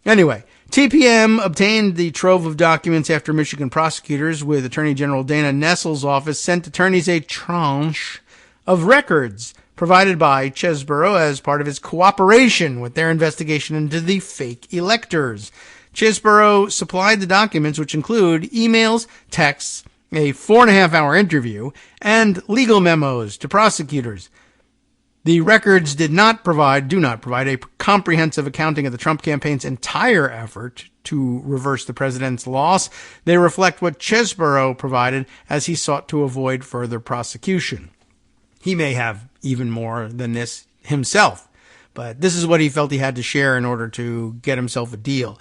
Anyway, TPM obtained the trove of documents after Michigan prosecutors with Attorney General Dana Nessel's office sent attorneys a tranche of records provided by Chesborough as part of his cooperation with their investigation into the fake electors. Chesborough supplied the documents, which include emails, texts, a 4.5-hour interview, and legal memos to prosecutors. The records do not provide a comprehensive accounting of the Trump campaign's entire effort to reverse the president's loss. They reflect what Chesborough provided as he sought to avoid further prosecution. He may have even more than this himself, but this is what he felt he had to share in order to get himself a deal.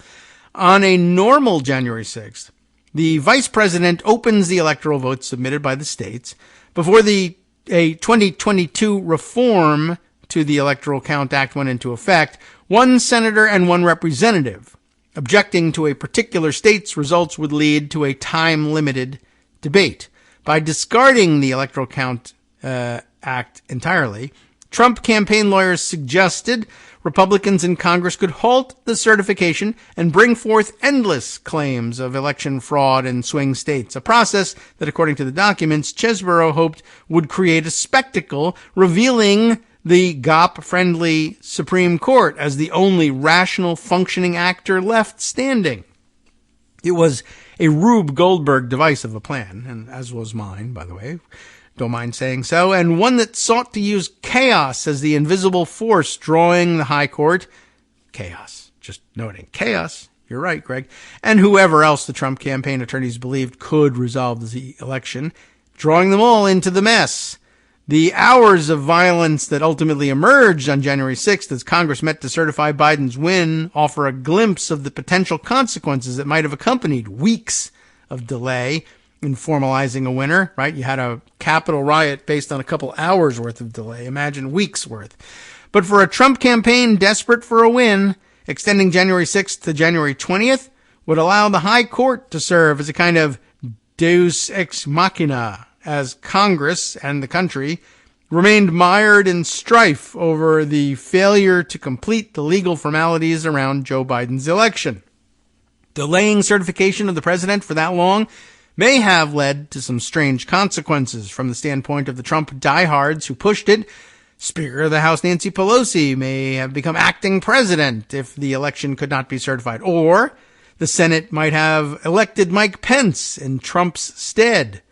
On a normal January 6th, the vice president opens the electoral votes submitted by the states before a 2022 reform to the Electoral Count Act went into effect. One senator and one representative objecting to a particular state's results would lead to a time-limited debate. By discarding the Electoral Count Act entirely, Trump campaign lawyers suggested Republicans in Congress could halt the certification and bring forth endless claims of election fraud in swing states, a process that, according to the documents, Chesborough hoped would create a spectacle revealing the Gop-friendly Supreme Court as the only rational functioning actor left standing. It was a Rube Goldberg device of a plan, and as was mine, by the way. Don't mind saying so, and one that sought to use chaos as the invisible force drawing the high court. Chaos. Just noting. Chaos. You're right, Greg. And whoever else the Trump campaign attorneys believed could resolve the election, drawing them all into the mess. The hours of violence that ultimately emerged on January 6th as Congress met to certify Biden's win offer a glimpse of the potential consequences that might have accompanied weeks of delay in formalizing a winner, right? You had a Capitol riot based on a couple hours worth of delay. Imagine weeks worth. But for a Trump campaign desperate for a win, extending January 6th to January 20th would allow the high court to serve as a kind of deus ex machina as Congress and the country remained mired in strife over the failure to complete the legal formalities around Joe Biden's election. Delaying certification of the president for that long may have led to some strange consequences from the standpoint of the Trump diehards who pushed it. Speaker of the House Nancy Pelosi may have become acting president if the election could not be certified. Or the Senate might have elected Mike Pence in Trump's stead.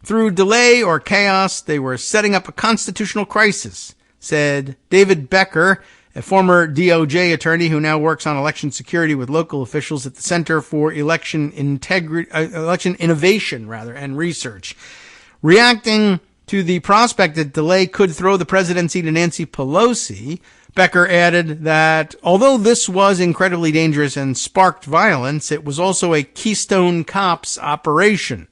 Through delay or chaos, they were setting up a constitutional crisis, said David Becker, a former DOJ attorney who now works on election security with local officials at the Center for Election Innovation and Research. Reacting to the prospect that delay could throw the presidency to Nancy Pelosi, Becker added that although this was incredibly dangerous and sparked violence, it was also a Keystone Cops operation.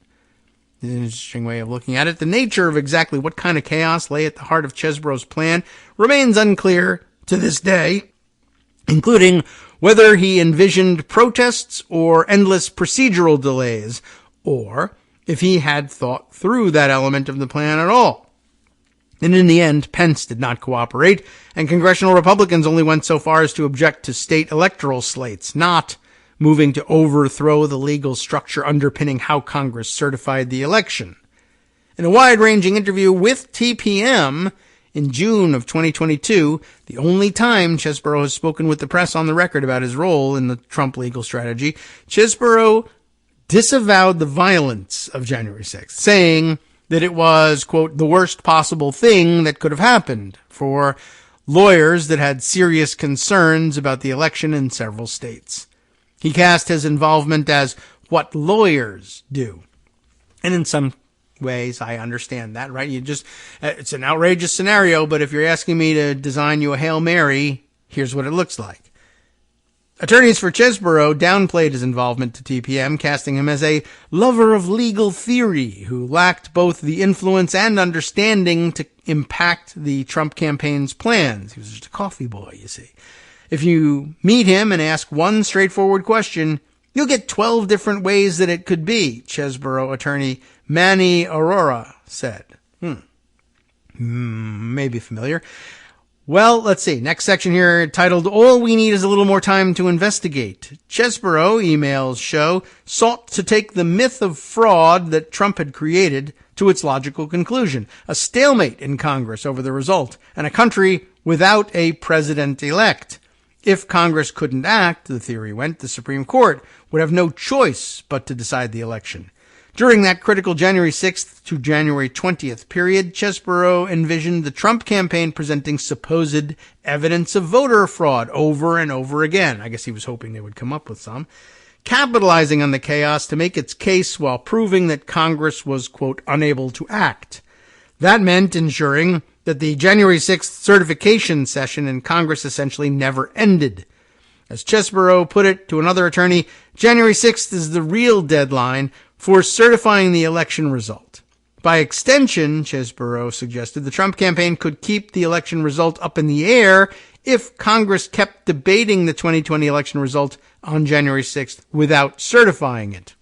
An interesting way of looking at it. The nature of exactly what kind of chaos lay at the heart of Chesborough's plan remains unclear to this day, including whether he envisioned protests or endless procedural delays, or if he had thought through that element of the plan at all. And in the end, Pence did not cooperate, and congressional Republicans only went so far as to object to state electoral slates, not moving to overthrow the legal structure underpinning how Congress certified the election. In a wide-ranging interview with TPM in June of 2022, the only time Chesborough has spoken with the press on the record about his role in the Trump legal strategy, Chesborough disavowed the violence of January 6th, saying that it was, quote, the worst possible thing that could have happened for lawyers that had serious concerns about the election in several states. He cast his involvement as what lawyers do. And in some ways, I understand that, right? It's an outrageous scenario, but if you're asking me to design you a Hail Mary, here's what it looks like. Attorneys for Chesborough downplayed his involvement to TPM, casting him as a lover of legal theory who lacked both the influence and understanding to impact the Trump campaign's plans. He was just a coffee boy, you see. If you meet him and ask one straightforward question, you'll get 12 different ways that it could be, Chesborough attorney Manny Aurora said. Maybe familiar. Well, let's see. Next section here titled, All We Need is a Little More Time to Investigate. Chesborough, emails show, sought to take the myth of fraud that Trump had created to its logical conclusion. A stalemate in Congress over the result, and a country without a president-elect. If Congress couldn't act, the theory went, the Supreme Court would have no choice but to decide the election. During that critical January 6th to January 20th period, Chesborough envisioned the Trump campaign presenting supposed evidence of voter fraud over and over again. I guess he was hoping they would come up with some. Capitalizing on the chaos to make its case while proving that Congress was, quote, unable to act. That meant ensuring that the January 6th certification session in Congress essentially never ended. As Chesborough put it to another attorney, January 6th is the real deadline for certifying the election result. By extension, Chesborough suggested, the Trump campaign could keep the election result up in the air if Congress kept debating the 2020 election result on January 6th without certifying it.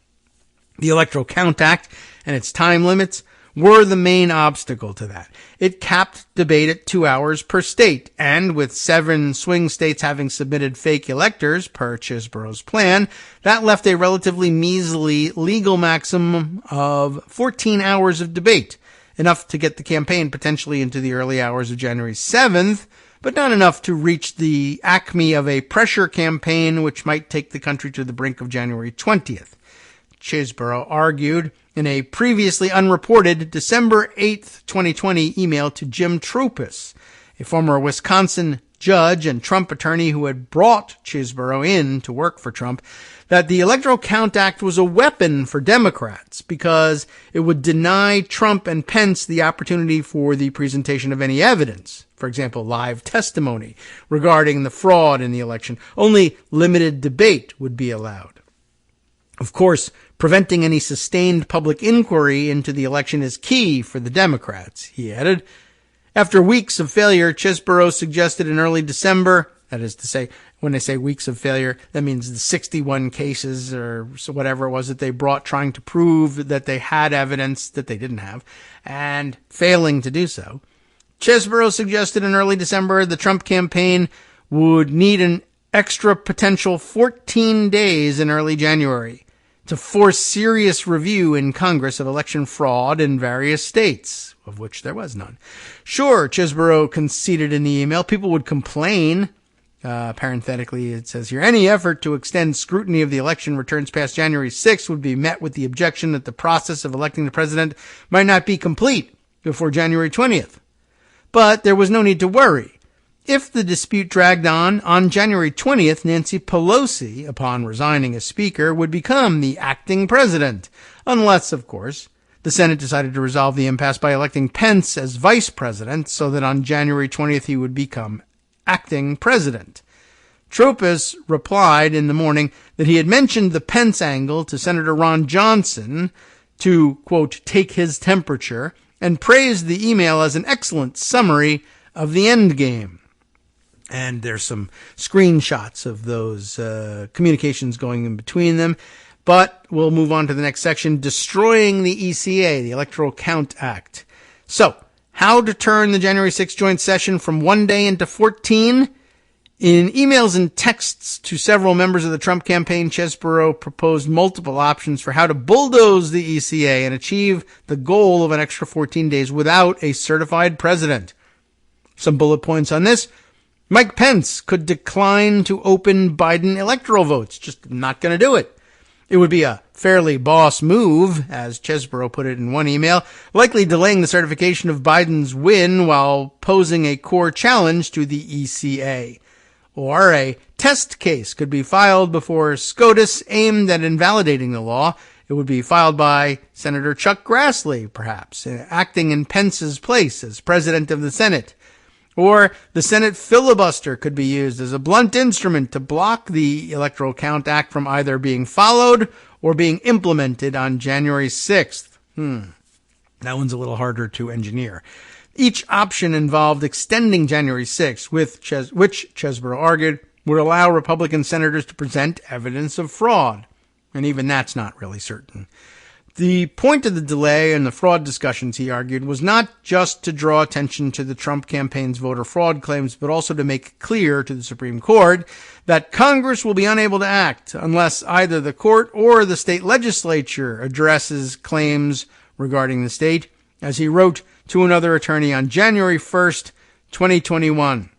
The Electoral Count Act and its time limits were the main obstacle to that. It capped debate at 2 hours per state, and with 7 swing states having submitted fake electors, per Chesborough's plan, that left a relatively measly legal maximum of 14 hours of debate, enough to get the campaign potentially into the early hours of January 7th, but not enough to reach the acme of a pressure campaign which might take the country to the brink of January 20th. Chesborough argued in a previously unreported December 8th, 2020 email to Jim Troupis, a former Wisconsin judge and Trump attorney who had brought Chesborough in to work for Trump, that the Electoral Count Act was a weapon for Democrats because it would deny Trump and Pence the opportunity for the presentation of any evidence. For example, live testimony regarding the fraud in the election. Only limited debate would be allowed. Of course, preventing any sustained public inquiry into the election is key for the Democrats, he added. After weeks of failure, Chesborough suggested in early December, that is to say, when they say weeks of failure, that means the 61 cases or so whatever it was that they brought trying to prove that they had evidence that they didn't have, and failing to do so. Chesborough suggested in early December the Trump campaign would need an extra potential 14 days in early January to force serious review in Congress of election fraud in various states, of which there was none. Sure, Chesborough conceded in the email, people would complain. Parenthetically, it says here, any effort to extend scrutiny of the election returns past January 6th would be met with the objection that the process of electing the president might not be complete before January 20th. But there was no need to worry. If the dispute dragged on January 20th, Nancy Pelosi, upon resigning as Speaker, would become the acting president, unless, of course, the Senate decided to resolve the impasse by electing Pence as vice president so that on January 20th he would become acting president. Troupis replied in the morning that he had mentioned the Pence angle to Senator Ron Johnson to, quote, take his temperature, and praised the email as an excellent summary of the endgame. And there's some screenshots of those communications going in between them. But we'll move on to the next section, destroying the ECA, the Electoral Count Act. So, how to turn the January 6th joint session from 1 day into 14? In emails and texts to several members of the Trump campaign, Chesborough proposed multiple options for how to bulldoze the ECA and achieve the goal of an extra 14 days without a certified president. Some bullet points on this. Mike Pence could decline to open Biden electoral votes. Just not going to do it. It would be a fairly boss move, as Chesborough put it in one email, likely delaying the certification of Biden's win while posing a core challenge to the ECA. Or a test case could be filed before SCOTUS aimed at invalidating the law. It would be filed by Senator Chuck Grassley, perhaps, acting in Pence's place as president of the Senate. Or the Senate filibuster could be used as a blunt instrument to block the Electoral Count Act from either being followed or being implemented on January 6th. That one's a little harder to engineer. Each option involved extending January 6th, which Chesbrough argued would allow Republican senators to present evidence of fraud. And even that's not really certain. The point of the delay and the fraud discussions, he argued, was not just to draw attention to the Trump campaign's voter fraud claims, but also to make clear to the Supreme Court that Congress will be unable to act unless either the court or the state legislature addresses claims regarding the state, as he wrote to another attorney on January 1st, 2021.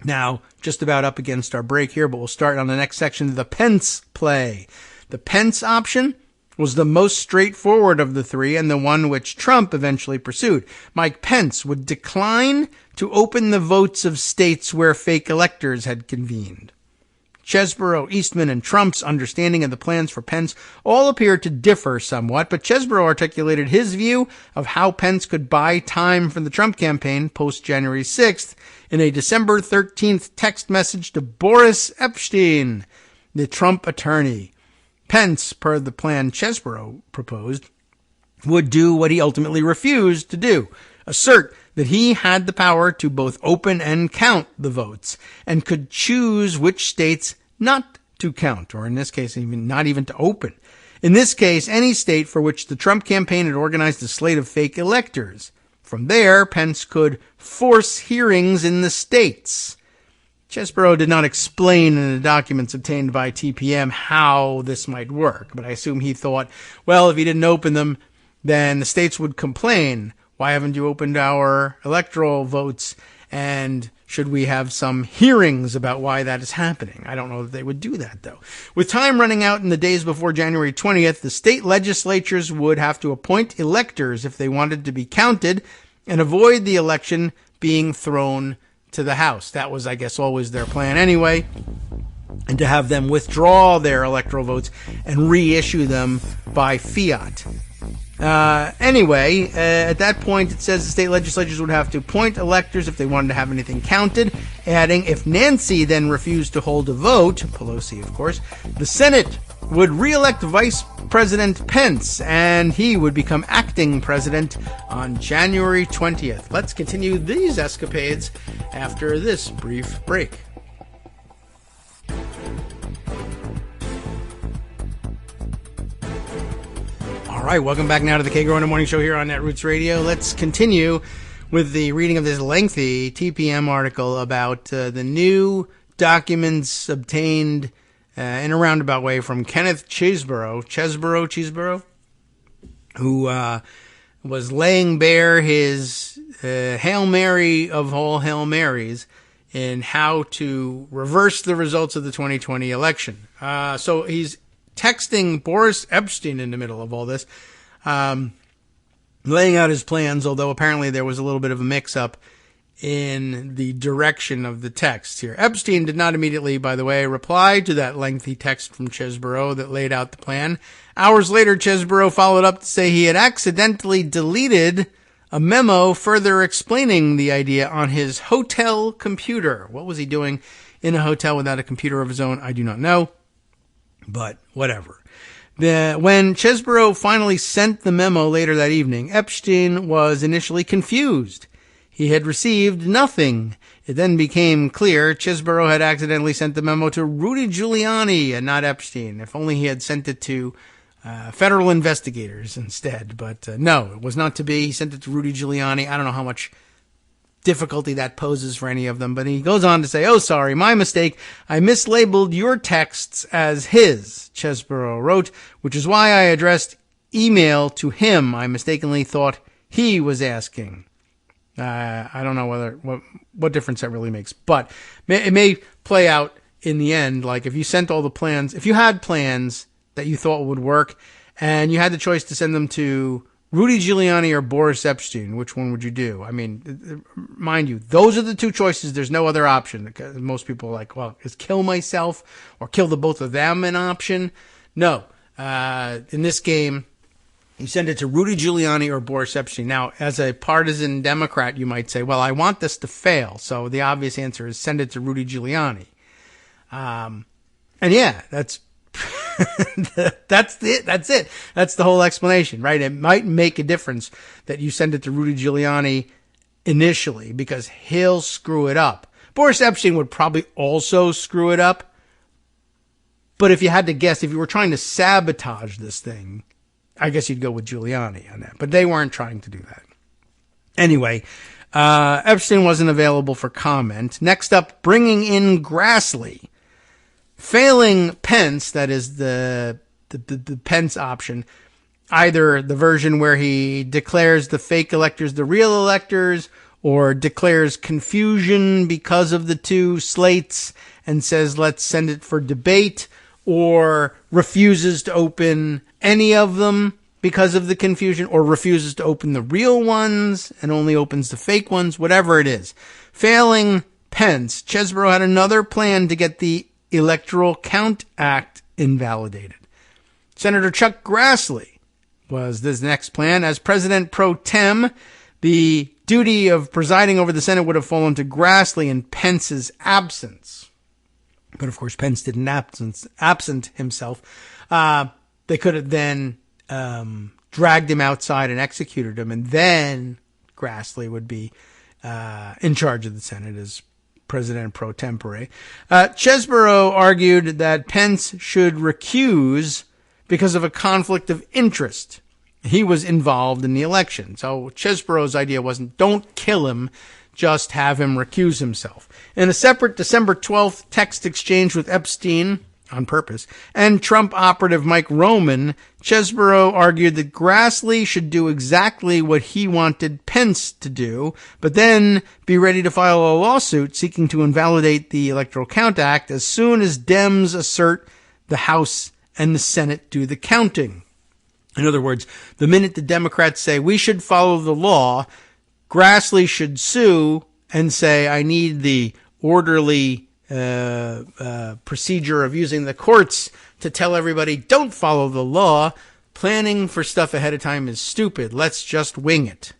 Now, just about up against our break here, but we'll start on the next section, the Pence play. The Pence option was the most straightforward of the three and the one which Trump eventually pursued. Mike Pence would decline to open the votes of states where fake electors had convened. Chesbrough, Eastman, and Trump's understanding of the plans for Pence all appeared to differ somewhat, but Chesbrough articulated his view of how Pence could buy time for the Trump campaign post-January 6th in a December 13th text message to Boris Epshteyn, the Trump attorney. Pence, per the plan Chesbrough proposed, would do what he ultimately refused to do, assert that he had the power to both open and count the votes, and could choose which states not to count, or in this case, not even to open. In this case, any state for which the Trump campaign had organized a slate of fake electors. From there, Pence could force hearings in the states. Chesbrough did not explain in the documents obtained by TPM how this might work, but I assume he thought, well, if he didn't open them, then the states would complain. Why haven't you opened our electoral votes? And should we have some hearings about why that is happening? I don't know that they would do that, though. With time running out in the days before January 20th, the state legislatures would have to appoint electors if they wanted to be counted and avoid the election being thrown to the House. That was, I guess, always their plan anyway, and to have them withdraw their electoral votes and reissue them by fiat. Anyway, at that point, it says the state legislatures would have to appoint electors if they wanted to have anything counted, adding, if Nancy then refused to hold a vote, Pelosi, of course, the Senate would re-elect Vice President Pence, and he would become acting president on January 20th. Let's continue these escapades after this brief break. All right, welcome back now to the Kagro in the Morning Show here on Netroots Radio. Let's continue with the reading of this lengthy TPM article about the new documents obtained in a roundabout way from Kenneth Chesbrough, who was laying bare his Hail Mary of all Hail Marys in how to reverse the results of the 2020 election. So he's texting Boris Epshteyn in the middle of all this, laying out his plans, although apparently there was a little bit of a mix-up in the direction of the text here. Epshteyn did not immediately, by the way, reply to that lengthy text from Chesbrough that laid out the plan. Hours later, Chesbrough followed up to say he had accidentally deleted a memo further explaining the idea on his hotel computer. What was he doing in a hotel without a computer of his own? I do not know. But whatever. When Chesbrough finally sent the memo later that evening, Epshteyn was initially confused. He had received nothing. It then became clear Chesbrough had accidentally sent the memo to Rudy Giuliani and not Epshteyn. If only he had sent it to federal investigators instead. But no, it was not to be. He sent it to Rudy Giuliani. I don't know how much difficulty that poses for any of them, but he goes on to say, "Oh, sorry, my mistake. I mislabeled your texts as his," Chesbrough wrote, "which is why I addressed email to him. I mistakenly thought he was asking." I don't know what difference that really makes, but it may play out in the end. Like if you sent all the plans, if you had plans that you thought would work and you had the choice to send them to Rudy Giuliani or Boris Epshteyn, which one would you do? I mean, mind you, those are the two choices. There's no other option. Because most people are like, well, is kill myself or kill the both of them an option? No. In this game, You send it to Rudy Giuliani or Boris Epstein. Now, as a partisan Democrat, you might say, well, I want this to fail. So the obvious answer is send it to Rudy Giuliani. And yeah, that's it. That's it. That's the whole explanation, right? It might make a difference that you send it to Rudy Giuliani initially because he'll screw it up. Boris Epstein would probably also screw it up. But if you had to guess, if you were trying to sabotage this thing, I guess you'd go with Giuliani on that. But they weren't trying to do that. Anyway, Epstein wasn't available for comment. Next up, bringing in Grassley. Failing Pence, that is the Pence option, either the version where he declares the fake electors the real electors, or declares confusion because of the two slates and says, let's send it for debate, or refuses to open any of them because of the confusion, or refuses to open the real ones and only opens the fake ones, whatever it is. Failing Pence, Chesbrough had another plan to get the Electoral Count Act invalidated. Senator Chuck Grassley was this next plan. As president pro tem, the duty of presiding over the Senate would have fallen to Grassley in Pence's absence. But of course, Pence didn't absent himself. They could have then dragged him outside and executed him, and then Grassley would be in charge of the Senate as president pro tempore. Chesbrough argued that Pence should recuse because of a conflict of interest. He was involved in the election. So Chesborough's idea wasn't don't kill him, just have him recuse himself. In a separate December 12th text exchange with Epstein, on purpose, and Trump operative Mike Roman, Chesbrough argued that Grassley should do exactly what he wanted Pence to do, but then be ready to file a lawsuit seeking to invalidate the Electoral Count Act as soon as Dems assert the House and the Senate do the counting. In other words, the minute the Democrats say we should follow the law, Grassley should sue and say, I need the orderly procedure of using the courts to tell everybody don't follow the law. Planning for stuff ahead of time is stupid. Let's just wing it.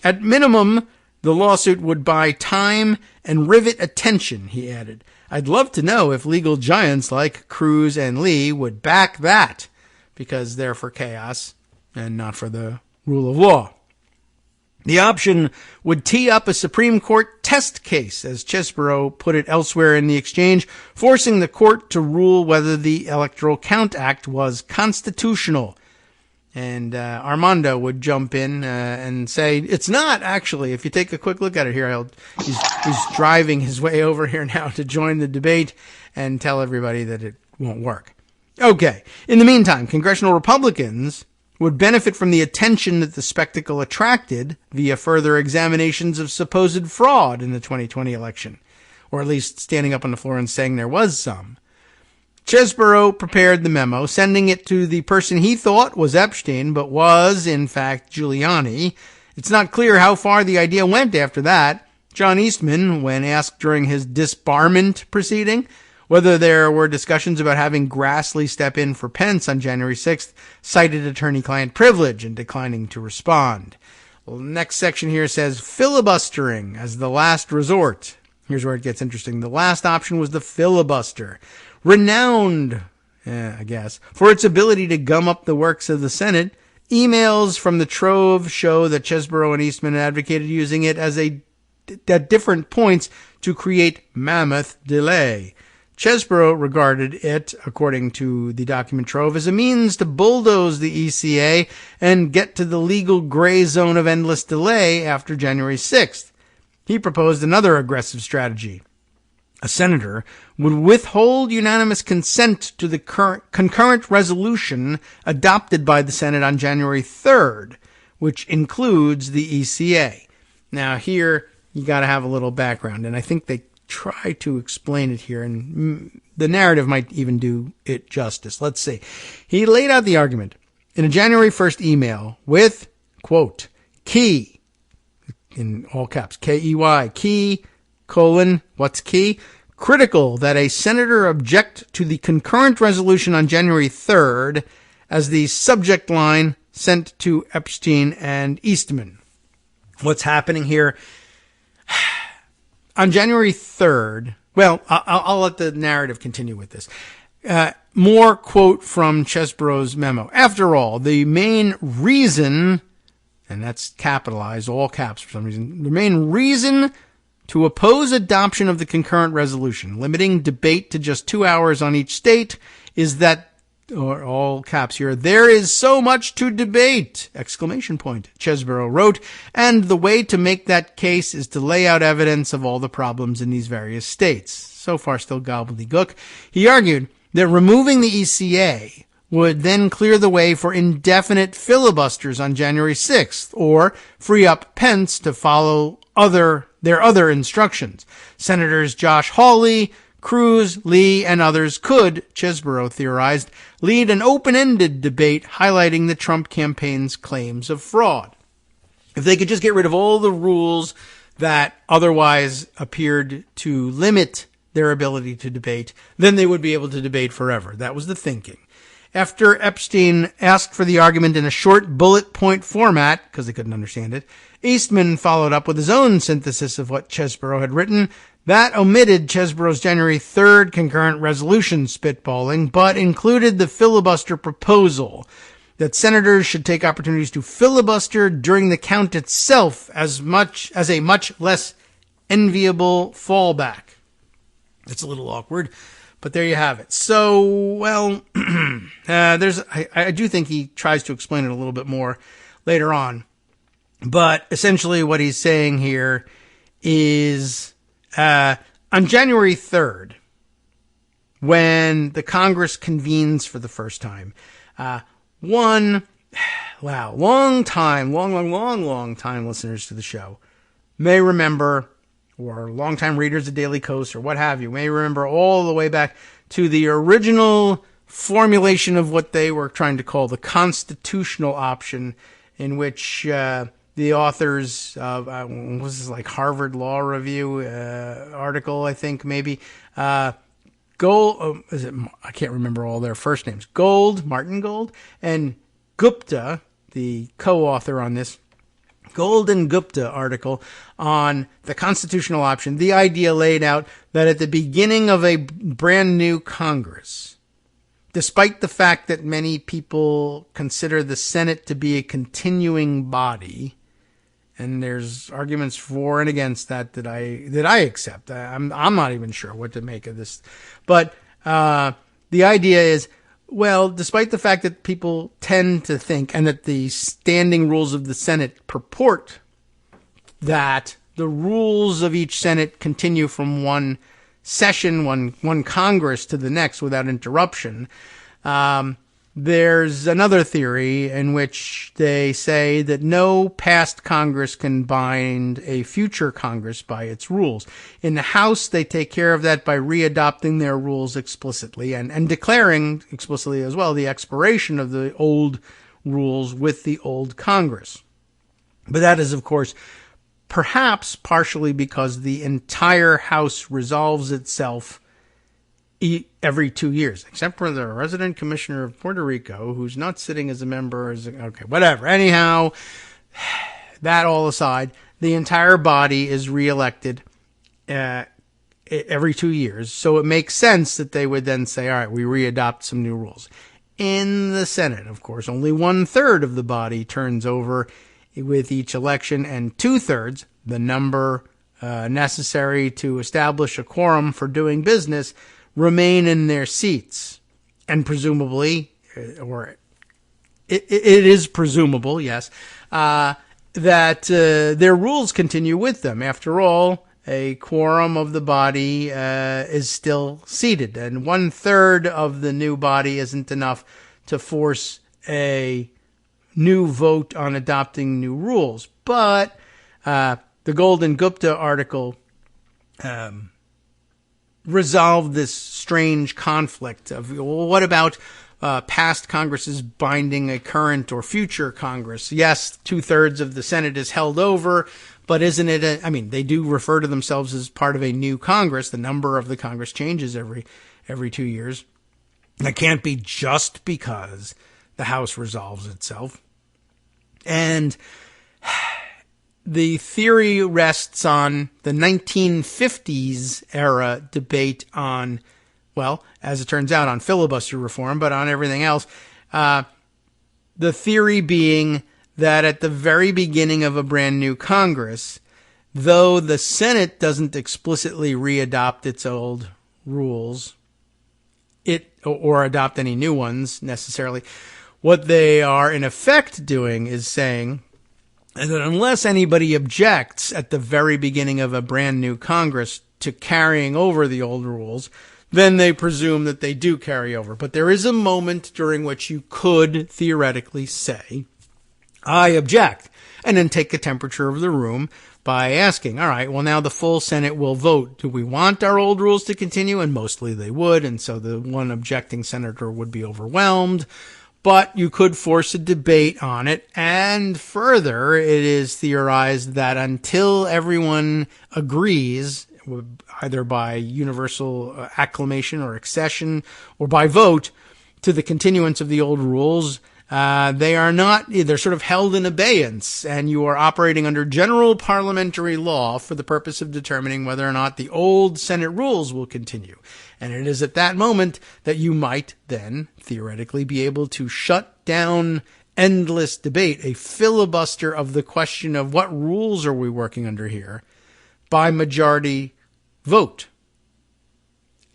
At minimum, the lawsuit would buy time and rivet attention, he added. I'd love to know if legal giants like Cruz and Lee would back that, because they're for chaos and not for the rule of law. The option would tee up a Supreme Court test case, as Chesbrough put it elsewhere in the exchange, forcing the court to rule whether the Electoral Count Act was constitutional. And Armando would jump in and say, it's not, actually. If you take a quick look at it here, he's driving his way over here now to join the debate and tell everybody that it won't work. Okay. In the meantime, congressional Republicans would benefit from the attention that the spectacle attracted via further examinations of supposed fraud in the 2020 election, or at least standing up on the floor and saying there was some. Chesbrough prepared the memo, sending it to the person he thought was Epstein, but was, in fact, Giuliani. It's not clear how far the idea went after that. John Eastman, when asked during his disbarment proceeding whether there were discussions about having Grassley step in for Pence on January 6th, cited attorney-client privilege and declining to respond. Well, the next section here says filibustering as the last resort. Here's where it gets interesting. The last option was the filibuster. Renowned, I guess, for its ability to gum up the works of the Senate, emails from the trove show that Chesbrough and Eastman advocated using it at different points to create mammoth delay. Chesbrough regarded it, according to the document trove, as a means to bulldoze the ECA and get to the legal gray zone of endless delay after January 6th. He proposed another aggressive strategy. A senator would withhold unanimous consent to the concurrent resolution adopted by the Senate on January 3rd, which includes the ECA. Now, here, you got to have a little background, and I think they try to explain it here, and the narrative might even do it justice. Let's see. He laid out the argument in a January 1st email with, quote, key, in all caps, K-E-Y, key, colon, what's key? Critical that a senator object to the concurrent resolution on January 3rd as the subject line sent to Epstein and Eastman. What's happening here? On January 3rd, well, I'll let the narrative continue with this. More quote from Chesebro's memo. After all, the main reason, and that's capitalized, all caps for some reason, the main reason to oppose adoption of the concurrent resolution, limiting debate to just 2 hours on each state, is that, or all caps here, there is so much to debate! Exclamation point. Chesebro wrote, and the way to make that case is to lay out evidence of all the problems in these various states. So far, still gobbledygook. He argued that removing the ECA would then clear the way for indefinite filibusters on January 6th, or free up Pence to follow their other instructions. Senators Josh Hawley, Cruz, Lee, and others could, Chesebro theorized, lead an open-ended debate highlighting the Trump campaign's claims of fraud. If they could just get rid of all the rules that otherwise appeared to limit their ability to debate, then they would be able to debate forever. That was the thinking. After Epstein asked for the argument in a short bullet point format, because they couldn't understand it, Eastman followed up with his own synthesis of what Chesebro had written. That omitted Chesebro's January 3rd concurrent resolution spitballing, but included the filibuster proposal that senators should take opportunities to filibuster during the count itself as a much less enviable fallback. It's a little awkward, but there you have it. So, well, I do think he tries to explain it a little bit more later on. But essentially what he's saying here is, on January 3rd, when the Congress convenes for the first time, long time listeners to the show may remember, or longtime readers of Daily Kos or what have you, may remember all the way back to the original formulation of what they were trying to call the constitutional option, in which the authors of, was this like Harvard Law Review article, I think, maybe, I can't remember all their first names, Martin Gold, and Gupta, the co-author on this, Gold and Gupta article on the constitutional option, the idea laid out that at the beginning of a brand new Congress, despite the fact that many people consider the Senate to be a continuing body, and there's arguments for and against that I accept. I'm not even sure what to make of this. But the idea is, well, despite the fact that people tend to think, and that the standing rules of the Senate purport that the rules of each Senate continue from one session, one Congress to the next without interruption, there's another theory in which they say that no past Congress can bind a future Congress by its rules. In the House, they take care of that by readopting their rules explicitly and declaring explicitly as well the expiration of the old rules with the old Congress. But that is, of course, perhaps partially because the entire House resolves itself every 2 years, except for the resident commissioner of Puerto Rico, who's not sitting as a member. Okay, whatever. Anyhow, that all aside, the entire body is reelected every 2 years. So it makes sense that they would then say, all right, we readopt some new rules. In the Senate, of course, only 1/3 of the body turns over with each election, and 2/3, the number necessary to establish a quorum for doing business, remain in their seats. And presumably, or it is presumable, yes, that their rules continue with them. After all, a quorum of the body is still seated, and 1/3 of the new body isn't enough to force a new vote on adopting new rules. But the Golden Gupta article resolved this strange conflict of, well, what about past Congresses binding a current or future Congress? Yes, 2/3 of the Senate is held over, but isn't it they do refer to themselves as part of a new Congress. The number of the Congress changes every 2 years. That can't be just because the House resolves itself. And the theory rests on the 1950s era debate on, well, as it turns out, on filibuster reform, but on everything else. The theory being that at the very beginning of a brand new Congress, though the Senate doesn't explicitly readopt its old rules, or adopt any new ones necessarily, what they are in effect doing is saying that unless anybody objects at the very beginning of a brand new Congress to carrying over the old rules, then they presume that they do carry over. But there is a moment during which you could theoretically say, I object, and then take the temperature of the room by asking, all right, well, now the full Senate will vote. Do we want our old rules to continue? And mostly they would, and so the one objecting senator would be overwhelmed. But you could force a debate on it. And further, it is theorized that until everyone agrees, either by universal acclamation or accession or by vote, to the continuance of the old rules, they're sort of held in abeyance, and you are operating under general parliamentary law for the purpose of determining whether or not the old Senate rules will continue. And it is at that moment that you might then theoretically be able to shut down endless debate, a filibuster of the question of what rules are we working under here, by majority vote.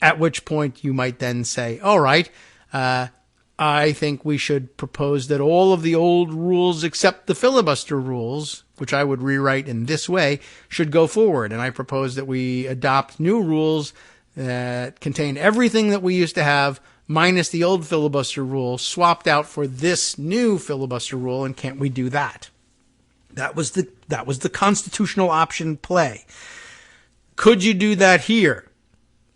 At which point you might then say, all right, I think we should propose that all of the old rules except the filibuster rules, which I would rewrite in this way, should go forward. And I propose that we adopt new rules that contain everything that we used to have minus the old filibuster rule swapped out for this new filibuster rule. And can't we do that? That was the constitutional option play. Could you do that here?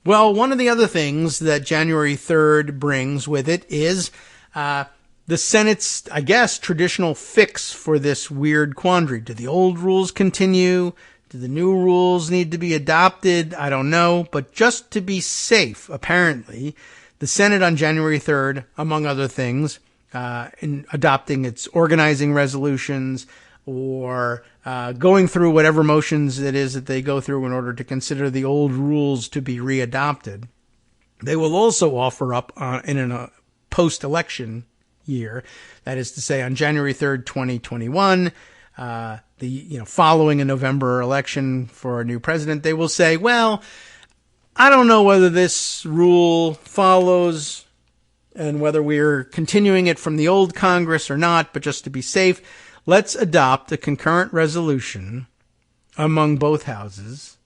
Well, one of the other things that January 3rd brings with it is the Senate's, I guess, traditional fix for this weird quandary. Do the old rules continue? Do the new rules need to be adopted? I don't know. But just to be safe, apparently, the Senate on January 3rd, among other things, in adopting its organizing resolutions or going through whatever motions it is that they go through in order to consider the old rules to be readopted, they will also offer up in a post-election year, that is to say on January 3rd, 2021, following a November election for a new president, they will say, well, I don't know whether this rule follows and whether we're continuing it from the old Congress or not, but just to be safe, let's adopt a concurrent resolution among both houses,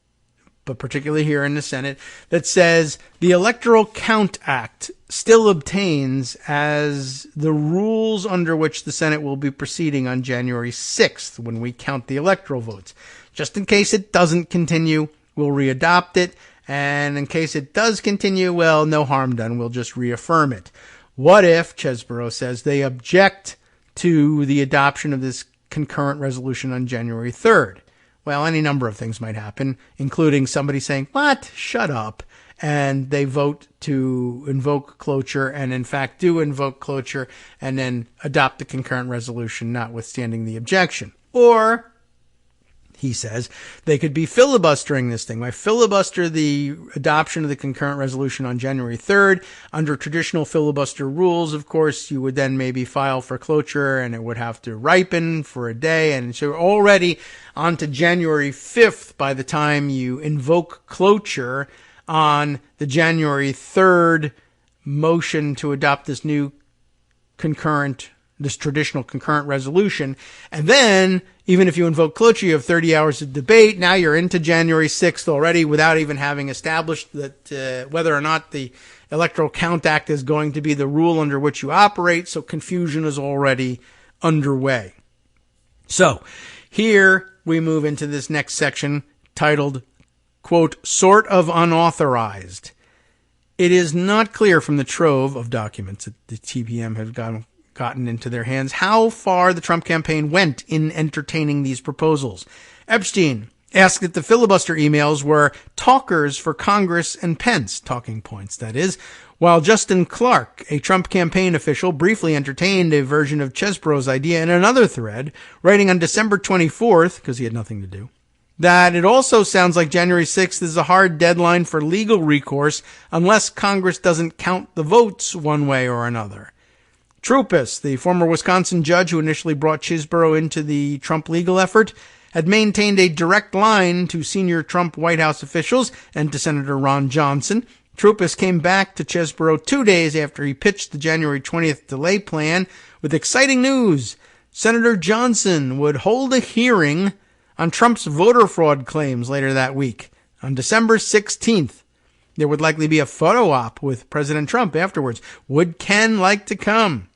but particularly here in the Senate, that says the Electoral Count Act still obtains as the rules under which the Senate will be proceeding on January 6th when we count the electoral votes. Just in case it doesn't continue, we'll readopt it. And in case it does continue, well, no harm done. We'll just reaffirm it. What if, Chesborough says, they object to the adoption of this concurrent resolution on January 3rd? Well, any number of things might happen, including somebody saying, what? Shut up. And they vote to invoke cloture and, in fact, do invoke cloture and then adopt the concurrent resolution, notwithstanding the objection. Or, he says, they could be filibustering this thing. By filibuster the adoption of the concurrent resolution on January 3rd, under traditional filibuster rules, of course, you would then maybe file for cloture and it would have to ripen for a day. And so already on to January 5th by the time you invoke cloture on the January 3rd motion to adopt this traditional concurrent resolution. And then, even if you invoke cloture, you have 30 hours of debate. Now you're into January 6th already without even having established that whether or not the Electoral Count Act is going to be the rule under which you operate. So confusion is already underway. So here we move into this next section titled, quote, sort of unauthorized. It is not clear from the trove of documents that the TPM has gotten into their hands how far the Trump campaign went in entertaining these proposals. Epstein asked if the filibuster emails were talkers for Congress and Pence, talking points, that is, while Justin Clark, a Trump campaign official, briefly entertained a version of Chesebro's idea in another thread, writing on December 24th, because he had nothing to do, that it also sounds like January 6th is a hard deadline for legal recourse unless Congress doesn't count the votes one way or another. Troupis, the former Wisconsin judge who initially brought Chesebro into the Trump legal effort, had maintained a direct line to senior Trump White House officials and to Senator Ron Johnson. Troupis came back to Chesebro 2 days after he pitched the January 20th delay plan with exciting news. Senator Johnson would hold a hearing on Trump's voter fraud claims later that week. On December 16th, there would likely be a photo op with President Trump afterwards. Would Ken like to come?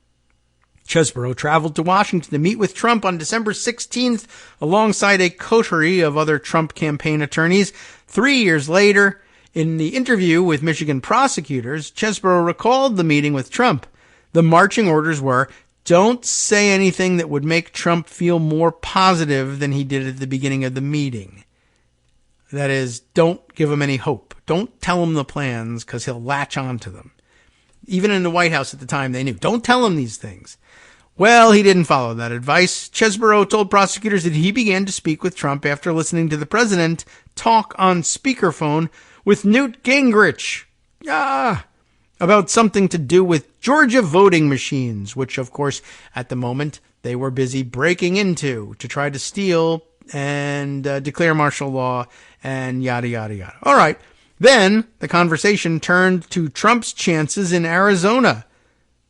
Chesebro traveled to Washington to meet with Trump on December 16th alongside a coterie of other Trump campaign attorneys. 3 years later, in the interview with Michigan prosecutors, Chesebro recalled the meeting with Trump. The marching orders were, don't say anything that would make Trump feel more positive than he did at the beginning of the meeting. That is, don't give him any hope. Don't tell him the plans because he'll latch on to them. Even in the White House at the time, they knew, don't tell him these things. Well, he didn't follow that advice. Chesebro told prosecutors that he began to speak with Trump after listening to the president talk on speakerphone with Newt Gingrich. About something to do with Georgia voting machines, which, of course, at the moment, they were busy breaking into to try to steal and declare martial law and yada, yada, yada. All right. Then the conversation turned to Trump's chances in Arizona.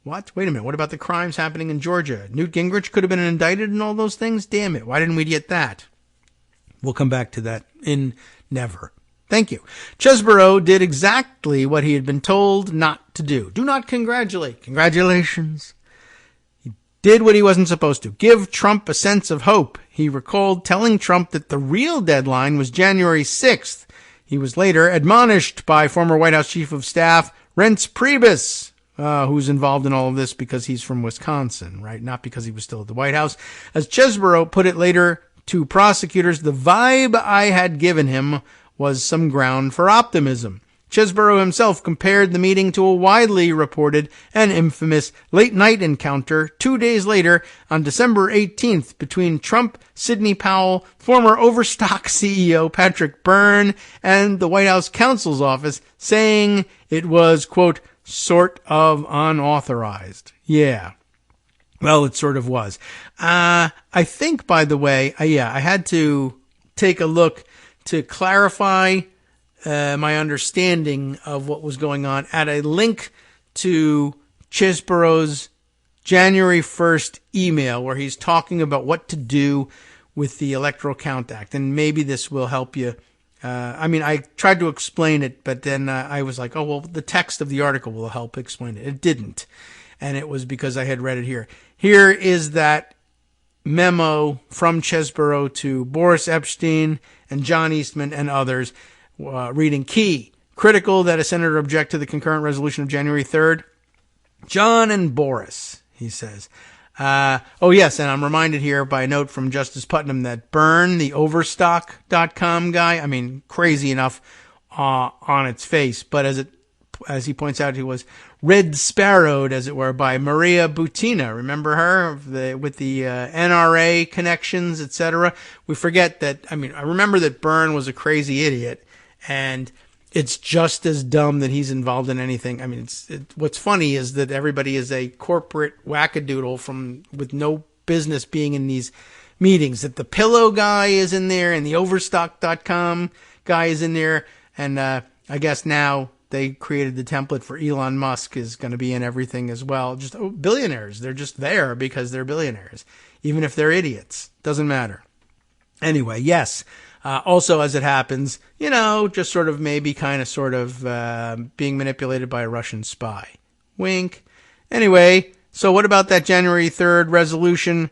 What? Wait a minute. What about the crimes happening in Georgia? Newt Gingrich could have been indicted in all those things? Damn it. Why didn't we get that? We'll come back to that in never. Thank you. Chesebro did exactly what he had been told not to do. Do not congratulate. Congratulations. He did what he wasn't supposed to. Give Trump a sense of hope. He recalled telling Trump that the real deadline was January 6th. He was later admonished by former White House Chief of Staff Reince Priebus, who's involved in all of this because he's from Wisconsin, right? Not because he was still at the White House. As Chesebro put it later to prosecutors, the vibe I had given him was some ground for optimism. Chesebro himself compared the meeting to a widely reported and infamous late-night encounter 2 days later on December 18th between Trump, Sidney Powell, former Overstock CEO Patrick Byrne, and the White House counsel's office, saying it was, quote, sort of unauthorized. Yeah. Well, it sort of was. I think, by the way, I had to take a look to clarify my understanding of what was going on at a link to Chesebro's January 1st email where he's talking about what to do with the Electoral Count Act. And maybe this will help you. I tried to explain it, but then I was like, oh, well, the text of the article will help explain it. It didn't. And it was because I had read it here. Here is that memo from Chesebro to Boris Epshteyn and John Eastman and others, reading key. Critical that a senator object to the concurrent resolution of January 3rd. John and Boris, he says. Oh, yes, and I'm reminded here by a note from Justice Putnam that Byrne, the Overstock.com guy, crazy enough on its face, but as he points out, he was red sparrowed, as it were, by Maria Butina. Remember her with the NRA connections, etc.? We forget that. I remember that Byrne was a crazy idiot, and it's just as dumb that he's involved in anything. What's funny is that everybody is a corporate wackadoodle with no business being in these meetings. That the Pillow guy is in there, and the Overstock.com guy is in there, and I guess now they created the template for Elon Musk is going to be in everything as well. Just billionaires. They're just there because they're billionaires. Even if they're idiots. Doesn't matter. Anyway, yes. Also, as it happens, just sort of maybe kind of sort of being manipulated by a Russian spy. Wink. Anyway, so what about that January 3rd resolution?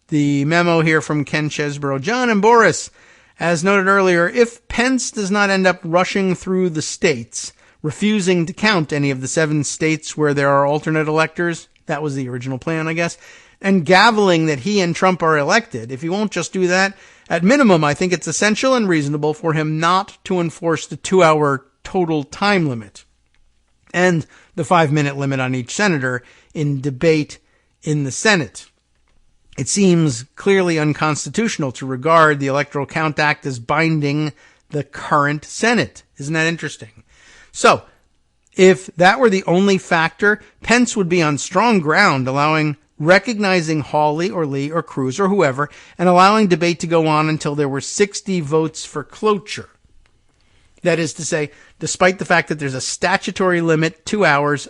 The memo here from Ken Chesebro. John and Boris, as noted earlier, if Pence does not end up rushing through the states, refusing to count any of the 7 states where there are alternate electors, that was the original plan, I guess, and gaveling that he and Trump are elected, if he won't just do that, at minimum, I think it's essential and reasonable for him not to enforce the 2-hour total time limit and the 5-minute limit on each senator in debate in the Senate. It seems clearly unconstitutional to regard the Electoral Count Act as binding the current Senate. Isn't that interesting? So, if that were the only factor, Pence would be on strong ground recognizing Hawley or Lee or Cruz or whoever and allowing debate to go on until there were 60 votes for cloture. That is to say, despite the fact that there's a statutory limit, 2 hours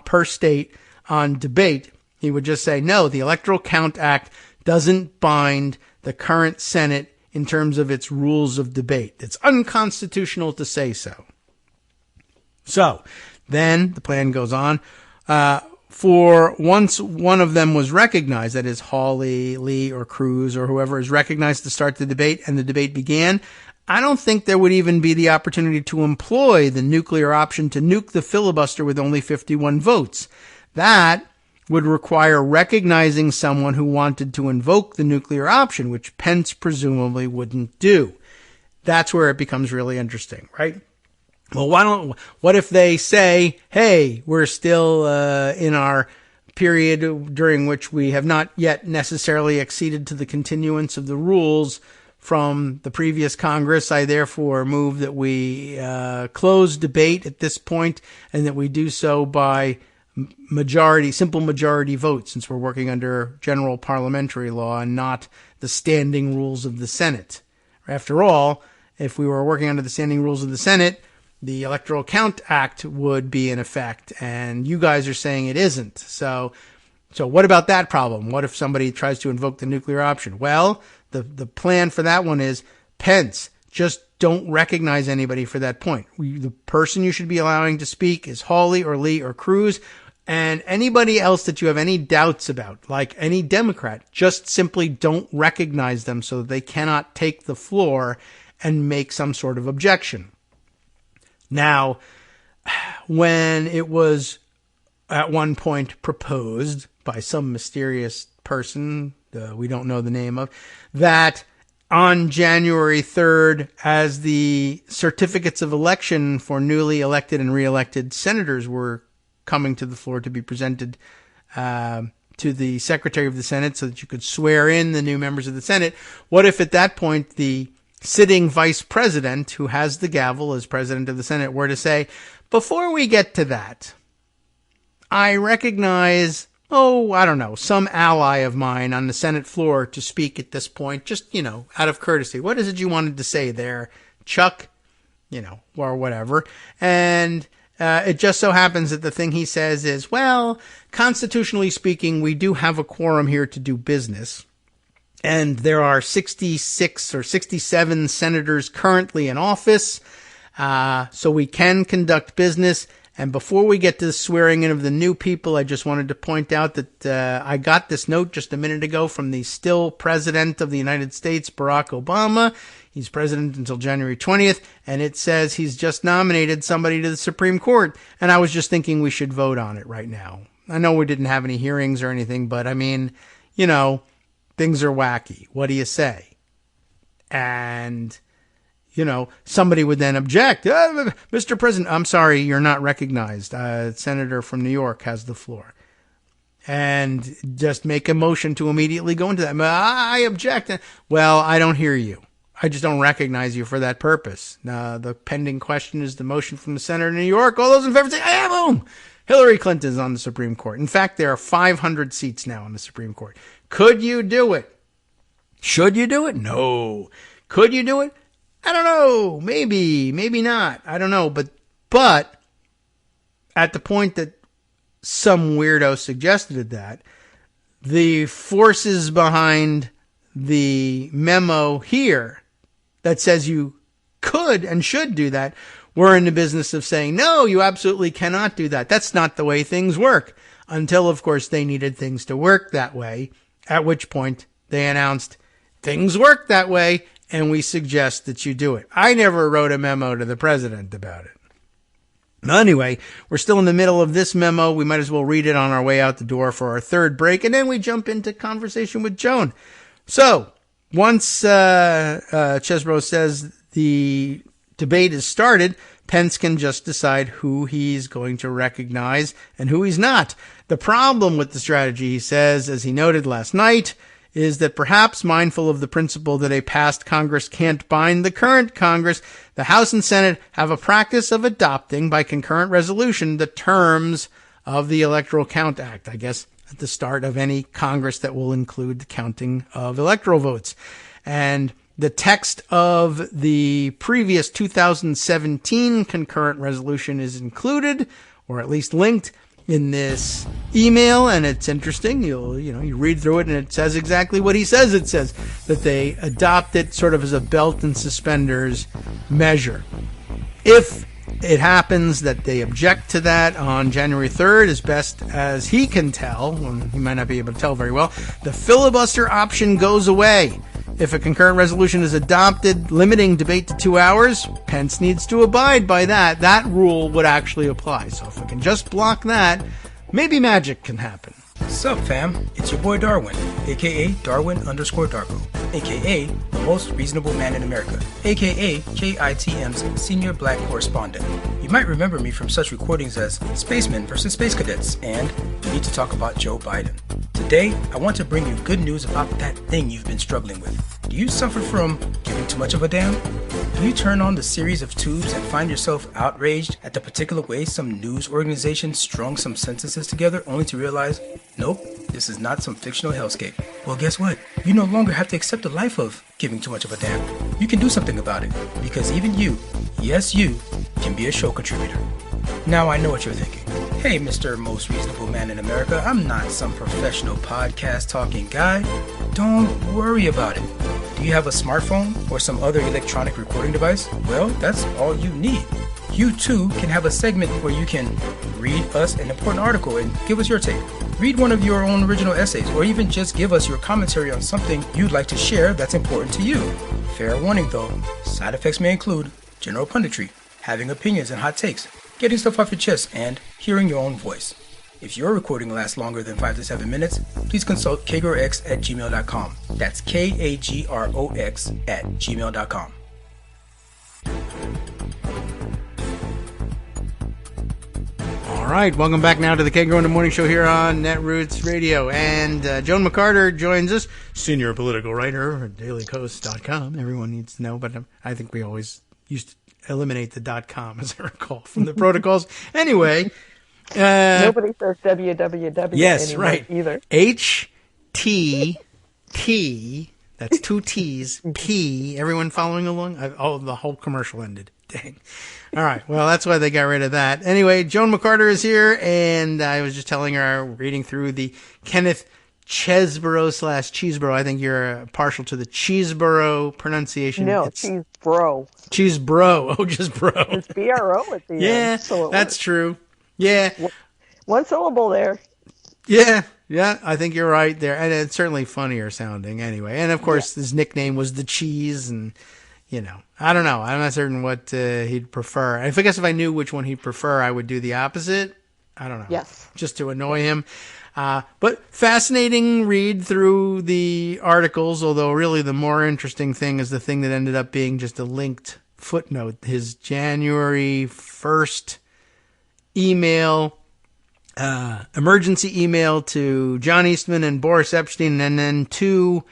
per state on debate, he would just say, no, the Electoral Count Act doesn't bind the current Senate in terms of its rules of debate. It's unconstitutional to say so. So, then the plan goes on. For once one of them was recognized, that is Hawley, Lee, or Cruz, or whoever is recognized to start the debate, and the debate began, I don't think there would even be the opportunity to employ the nuclear option to nuke the filibuster with only 51 votes. That would require recognizing someone who wanted to invoke the nuclear option, which Pence presumably wouldn't do. That's where it becomes really interesting, right? Well, what if they say, hey, we're still in our period during which we have not yet necessarily acceded to the continuance of the rules from the previous Congress. I therefore move that we close debate at this point and that we do so by simple majority vote, since we're working under general parliamentary law and not the standing rules of the Senate. After all, if we were working under the standing rules of the Senate, the Electoral Count Act would be in effect, and you guys are saying it isn't. So what about that problem? What if somebody tries to invoke the nuclear option? Well, the plan for that one is, Pence, just don't recognize anybody for that point. The person you should be allowing to speak is Hawley or Lee or Cruz, and anybody else that you have any doubts about, like any Democrat, just simply don't recognize them so that they cannot take the floor and make some sort of objection. Now, when it was at one point proposed by some mysterious person, we don't know the name of, that on January 3rd, as the certificates of election for newly elected and re-elected senators were coming to the floor to be presented to the Secretary of the Senate so that you could swear in the new members of the Senate, what if at that point the sitting vice president, who has the gavel as president of the Senate, were to say, before we get to that, I recognize, some ally of mine on the Senate floor to speak at this point, just, out of courtesy. What is it you wanted to say there, Chuck? Or whatever. And it just so happens that the thing he says is, well, constitutionally speaking, we do have a quorum here to do business. And there are 66 or 67 senators currently in office, so we can conduct business. And before we get to the swearing in of the new people, I just wanted to point out that I got this note just a minute ago from the still president of the United States, Barack Obama. He's president until January 20th, and it says he's just nominated somebody to the Supreme Court. And I was just thinking we should vote on it right now. I know we didn't have any hearings or anything, but I mean, things are wacky. What do you say? And, somebody would then object. Mr. President, I'm sorry, you're not recognized. Senator from New York has the floor. And just make a motion to immediately go into that. I object. Well, I don't hear you. I just don't recognize you for that purpose. The pending question is the motion from the senator of New York. All those in favor say, boom! Hillary Clinton is on the Supreme Court. In fact, there are 500 seats now on the Supreme Court. Could you do it? Should you do it? No. Could you do it? I don't know. Maybe not. I don't know. But at the point that some weirdo suggested that, the forces behind the memo here that says you could and should do that were in the business of saying, no, you absolutely cannot do that. That's not the way things work. Until, of course, they needed things to work that way, at which point they announced, things work that way, and we suggest that you do it. I never wrote a memo to the president about it. Anyway, we're still in the middle of this memo. We might as well read it on our way out the door for our third break, and then we jump into conversation with Joan. So, once Chesbro says the debate is started, Pence can just decide who he's going to recognize and who he's not. The problem with the strategy, he says, as he noted last night, is that perhaps mindful of the principle that a past Congress can't bind the current Congress, the House and Senate have a practice of adopting by concurrent resolution the terms of the Electoral Count Act, I guess at the start of any Congress that will include the counting of electoral votes. And the text of the previous 2017 concurrent resolution is included, or at least linked, in this email, and it's interesting. You read through it, and it says exactly what he says it says, that they adopt it sort of as a belt and suspenders measure. If it happens that they object to that on January 3rd, as best as he can tell, and he might not be able to tell very well, the filibuster option goes away. If a concurrent resolution is adopted limiting debate to 2 hours, Pence needs to abide by that. That rule would actually apply. So if we can just block that, maybe magic can happen. Sup, fam? It's your boy Darwin, aka Darwin_Darko, aka the most reasonable man in America, aka KITM's senior black correspondent. You might remember me from such recordings as Spacemen versus Space Cadets and We Need to Talk About Joe Biden. Today, I want to bring you good news about that thing you've been struggling with. Do you suffer from giving too much of a damn? Do you turn on the series of tubes and find yourself outraged at the particular way some news organization strung some sentences together only to realize, nope, this is not some fictional hellscape? Well, guess what? You no longer have to accept the life of giving too much of a damn. You can do something about it, because even you, yes you, can be a show contributor. Now I know what you're thinking. Hey, Mr. Most Reasonable Man in America, I'm not some professional podcast talking guy. Don't worry about it. Do you have a smartphone or some other electronic recording device? Well, that's all you need. You too can have a segment where you can read us an important article and give us your take. Read one of your own original essays, or even just give us your commentary on something you'd like to share that's important to you. Fair warning though, side effects may include general punditry, having opinions and hot takes, getting stuff off your chest, and hearing your own voice. If your recording lasts longer than 5 to 7 minutes, please consult kagrox@gmail.com. That's KAGROX@gmail.com. All right, welcome back now to the Kagro in the Morning Show here on Netroots Radio. And Joan McCarter joins us, senior political writer at dailycoast.com. Everyone needs to know, but I think we always used to eliminate the .com, as I recall, from the protocols. Anyway. Nobody says www yes, anymore right. either. HTT, that's 2 T's, P. Everyone following along? The whole commercial ended. Dang. All right. Well, that's why they got rid of that. Anyway, Joan McCarter is here, and I was just telling her, reading through the Kenneth Chesbro/Cheesebro. I think you're partial to the Cheesebro pronunciation. No, Cheesebro. Cheesebro. Oh, just bro. It's BRO at the end. Yeah, so that's true. Yeah. One syllable there. Yeah, I think you're right there. And it's certainly funnier sounding anyway. And of course, his nickname was the Cheese, and, I don't know. I'm not certain what he'd prefer. I guess if I knew which one he'd prefer, I would do the opposite. I don't know. Yes. Just to annoy him. But fascinating read through the articles, although really the more interesting thing is the thing that ended up being just a linked footnote. His January 1st email, emergency email to John Eastman and Boris Epstein, and then 2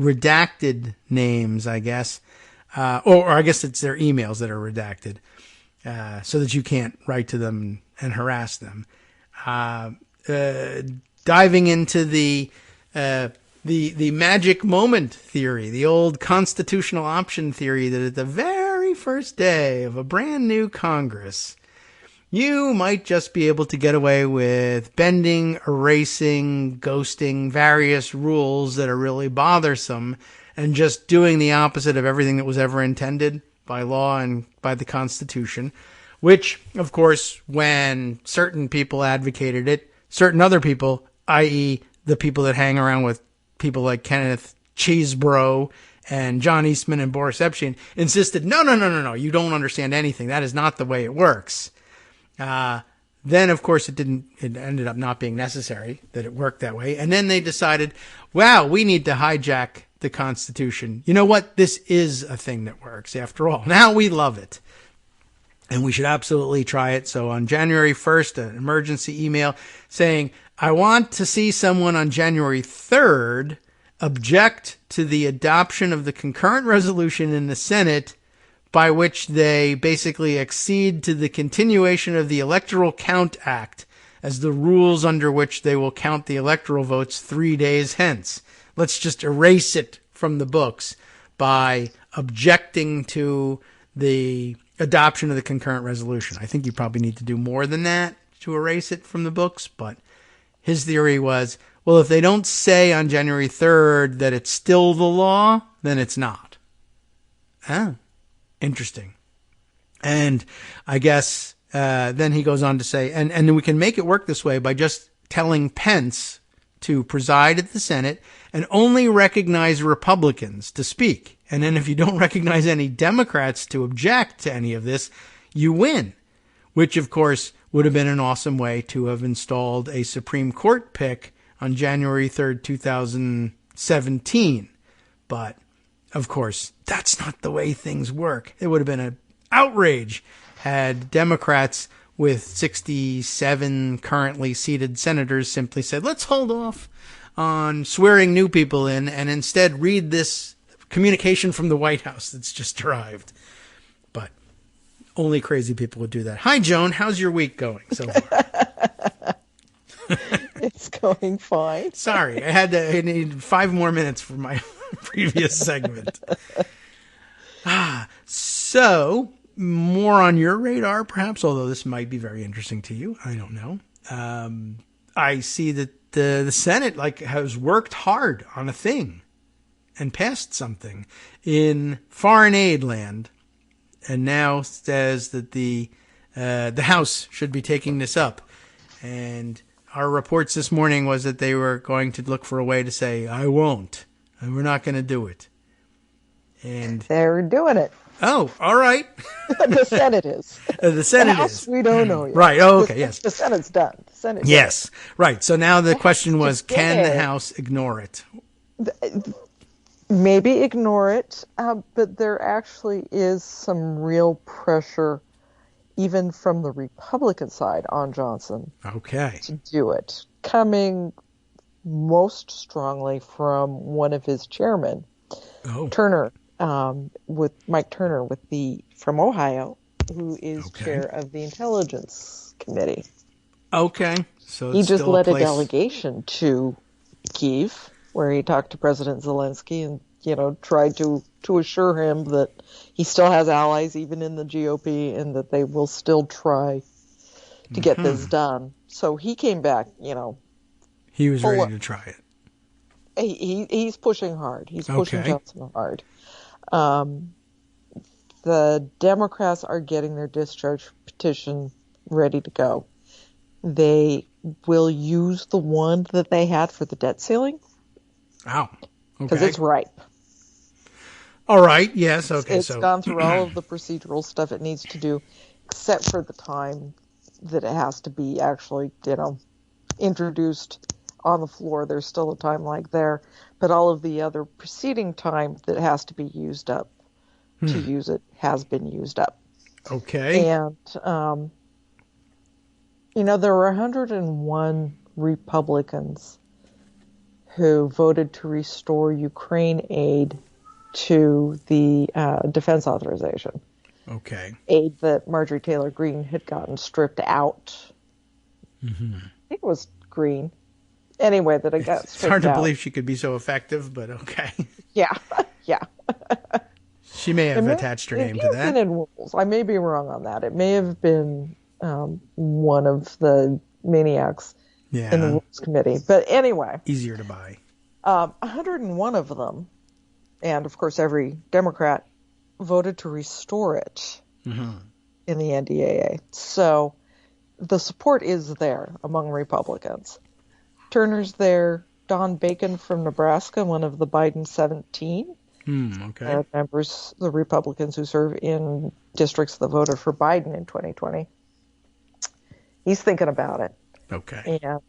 redacted names, I guess. Or I guess it's their emails that are redacted, so that you can't write to them and harass them. Diving into the magic moment theory, the old constitutional option theory, that at the very first day of a brand new Congress, you might just be able to get away with bending, erasing, ghosting various rules that are really bothersome, and just doing the opposite of everything that was ever intended by law and by the Constitution, which, of course, when certain people advocated it, certain other people, i.e. the people that hang around with people like Kenneth Cheesebro and John Eastman and Boris Epstein, insisted, no, you don't understand anything. That is not the way it works. Then, of course, it ended up not being necessary that it worked that way. And then they decided, wow, we need to hijack the Constitution. You know what? This is a thing that works after all. Now we love it. And we should absolutely try it. So on January 1st, an emergency email saying, I want to see someone on January 3rd object to the adoption of the concurrent resolution in the Senate by which they basically accede to the continuation of the Electoral Count Act as the rules under which they will count the electoral votes 3 days hence. Let's just erase it from the books by objecting to the adoption of the concurrent resolution. I think you probably need to do more than that to erase it from the books, but his theory was, well, if they don't say on January 3rd that it's still the law, then it's not. Interesting. And I guess then he goes on to say, and we can make it work this way by just telling Pence to preside at the Senate and only recognize Republicans to speak. And then if you don't recognize any Democrats to object to any of this, you win, which, of course, would have been an awesome way to have installed a Supreme Court pick on January 3rd, 2017. But of course, that's not the way things work. It would have been an outrage had Democrats with 67 currently seated senators simply said, let's hold off on swearing new people in and instead read this communication from the White House that's just arrived. But only crazy people would do that. Hi, Joan. How's your week going so far? It's going fine. Sorry, I need 5 more minutes for my previous segment. So more on your radar, perhaps, although this might be very interesting to you. I don't know. I see that the Senate has worked hard on a thing and passed something in foreign aid land, and now says that the House should be taking this up. And our reports this morning was that they were going to look for a way to say, I won't, and we're not going to do it. And they're doing it. Oh, all right. The Senate is. The Senate the House, is. We don't know yet. Right. Oh, okay. Yes. The Senate's done. The Senate. Yes. Right. So now the question was, can the House ignore it? Maybe ignore it, but there actually is some real pressure, even from the Republican side, on Johnson. Okay. To do it, coming most strongly from one of his chairmen, Turner. With Mike Turner from Ohio, who is chair of the Intelligence Committee. Okay. So he just led a delegation to Kyiv, where he talked to President Zelensky and, tried to assure him that he still has allies even in the GOP and that they will still try to get this done. So he came back, He was ready to try it. He's pushing hard. He's pushing Johnson hard. The Democrats are getting their discharge petition ready to go. They will use the one that they had for the debt ceiling. Wow. Okay. Because it's ripe. All right. Yes. Okay. It's gone through all of the procedural stuff it needs to do, except for the time that it has to be actually, introduced on the floor. There's still a time lag there. But all of the other preceding time that has to be used up to use it has been used up. Okay. And, there were 101 Republicans who voted to restore Ukraine aid to the defense authorization. Okay. Aid that Marjorie Taylor Greene had gotten stripped out. Mm-hmm. I think it was Greene. Anyway, that it got stripped out. It's hard to believe she could be so effective, but okay. Yeah. She may have attached her name to that. In rules. I may be wrong on that. It may have been one of the maniacs in the Rules Committee. But anyway. Easier to buy. 101 of them, and of course every Democrat, voted to restore it in the NDAA. So the support is there among Republicans. Turner's there. Don Bacon from Nebraska, one of the Biden 17 members, the Republicans who serve in districts that voted for Biden in 2020. He's thinking about it. Okay. And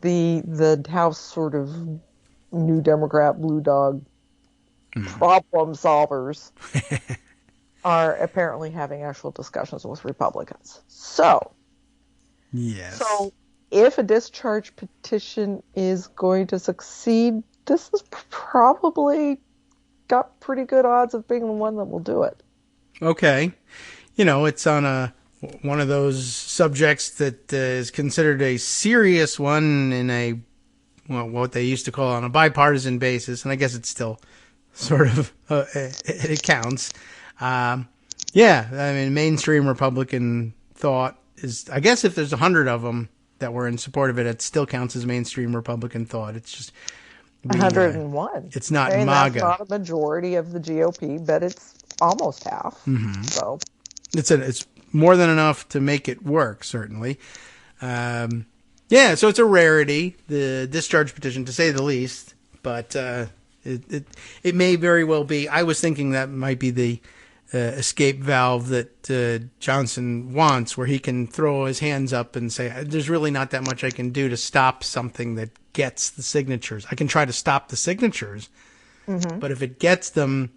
the House sort of New Democrat blue dog problem solvers are apparently having actual discussions with Republicans. So if a discharge petition is going to succeed, this is probably got pretty good odds of being the one that will do it. Okay. It's on one of those subjects that is considered a serious one in what they used to call on a bipartisan basis, and I guess it's still sort of it counts. Mainstream Republican thought is, I guess, if there's 100 of them that were in support of it, it still counts as mainstream Republican thought. It's just 101. It's not That's MAGA. not a majority of the GOP, but it's almost half. Mm-hmm. So it's more than enough to make it work, certainly. So it's a rarity, the discharge petition, to say the least. But it may very well be. I was thinking that might be the escape valve that Johnson wants, where he can throw his hands up and say, there's really not that much I can do to stop something that gets the signatures. I can try to stop the signatures, but if it gets them,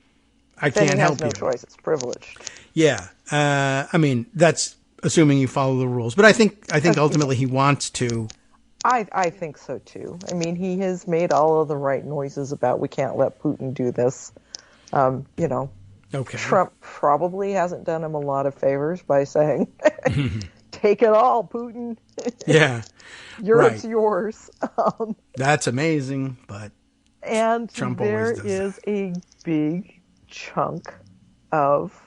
I can't help you. No choice. It's privileged. Yeah. That's assuming you follow the rules. But I think ultimately he wants to. I think so too. I mean, he has made all of the right noises about we can't let Putin do this. Okay. Trump probably hasn't done him a lot of favors by saying, take it all, Putin. Yeah. Europe's yours. That's amazing, but and Trump there always does is that. a big chunk of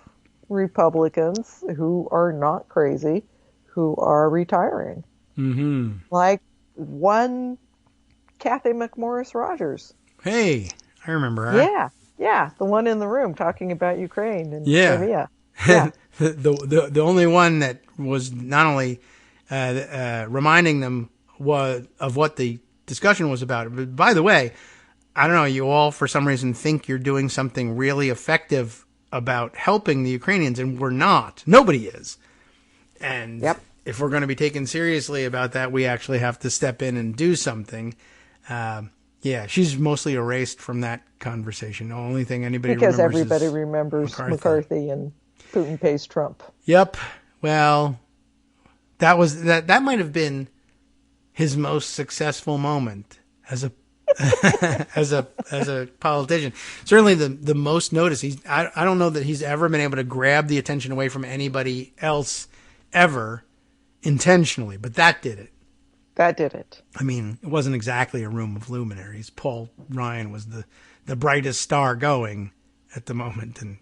Republicans who are not crazy, who are retiring. Mm-hmm. Like one Kathy McMorris Rogers. Hey, I remember her. Yeah, the one in the room talking about Ukraine and Yeah. Crimea. Yeah. the only one that was not only reminding them of what the discussion was about, but by the way, I don't know, you all for some reason think you're doing something really effective about helping the Ukrainians, and we're not. Nobody is. And if we're going to be taken seriously about that, we actually have to step in and do something. She's mostly erased from that conversation. The only thing anybody because remembers everybody is remembers McCarthy and Putin pays Trump. Yep. Well, that might have been his most successful moment as a as a politician. Certainly the most noticed. I don't know that he's ever been able to grab the attention away from anybody else ever intentionally, but that did it. That did it. I mean, it wasn't exactly a room of luminaries. Paul Ryan was the brightest star going at the moment, and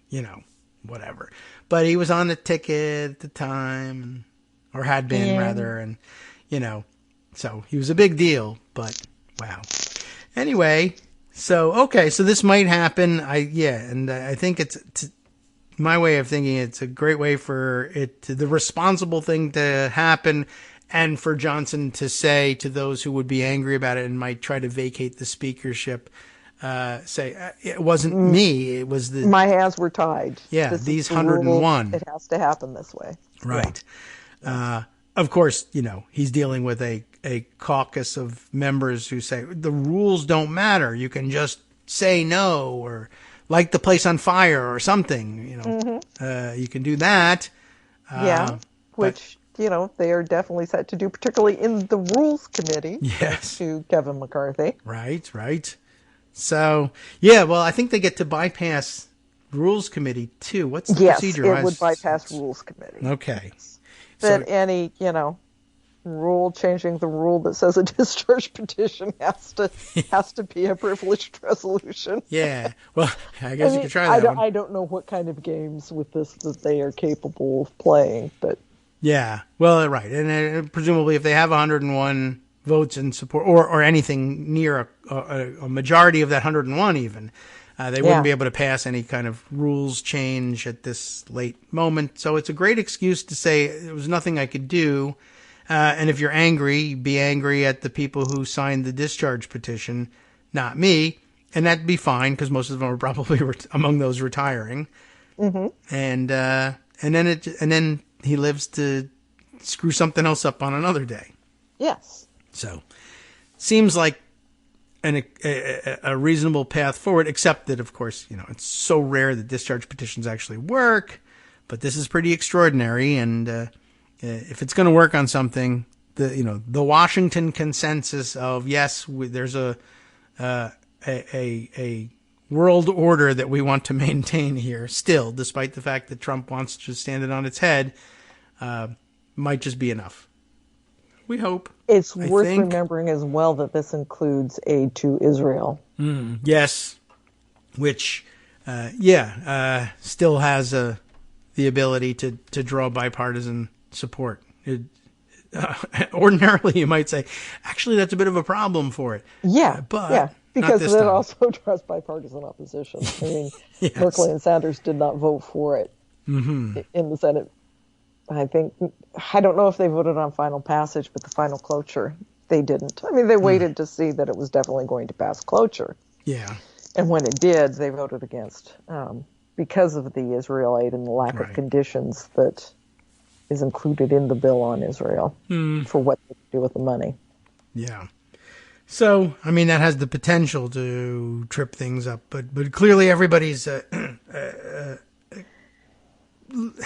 whatever. But he was on the ticket at the time, or had been rather, and so he was a big deal. But wow. Anyway, so this might happen. And I think it's my way of thinking. It's a great way for the responsible thing to happen. And for Johnson to say to those who would be angry about it and might try to vacate the speakership, say, it wasn't me, it was my hands were tied. Yeah, these 101. It has to happen this way. Right. Yeah. Of course, he's dealing with a caucus of members who say the rules don't matter. You can just say no or light the place on fire or something. You can do that. Which they are definitely set to do, particularly in the Rules Committee. Yes. To Kevin McCarthy. Right. So, I think they get to bypass Rules Committee, too. What's the procedure? Yes, it would bypass Rules Committee. Okay. That any, rule changing the rule that says a discharge petition has to be a privileged resolution. Yeah. Well, I guess you could try that one. I don't know what kind of games with this that they are capable of playing, but... Yeah. Well, right. And presumably if they have 101 votes in support or anything near a majority of that 101 even, they wouldn't be able to pass any kind of rules change at this late moment. So it's a great excuse to say there was nothing I could do. And if you're angry, be angry at the people who signed the discharge petition, not me. And that'd be fine because most of them are probably among those retiring. Mm-hmm. And then he lives to screw something else up on another day. Yes. So, seems like a reasonable path forward, except that, of course, it's so rare that discharge petitions actually work. But this is pretty extraordinary, and if it's going to work on something, the Washington consensus of yes, there's a world order that we want to maintain here still, despite the fact that Trump wants to stand it on its head, might just be enough. We hope. It's worth remembering as well that this includes aid to Israel. Yes, which, still has the ability to draw bipartisan support. Ordinarily, you might say, actually, that's a bit of a problem for it. Yeah, because it time. also draws bipartisan opposition. I mean, Yes. Merkel and Sanders did not vote for it in the Senate. I don't know if they voted on final passage, but the final cloture, they didn't. I mean, they waited to see that it was definitely going to pass cloture. Yeah. And when it did, they voted against because of the Israel aid and the lack of conditions that is included in the bill on Israel for what they do with the money. Yeah. So, I mean, that has the potential to trip things up, but clearly everybody's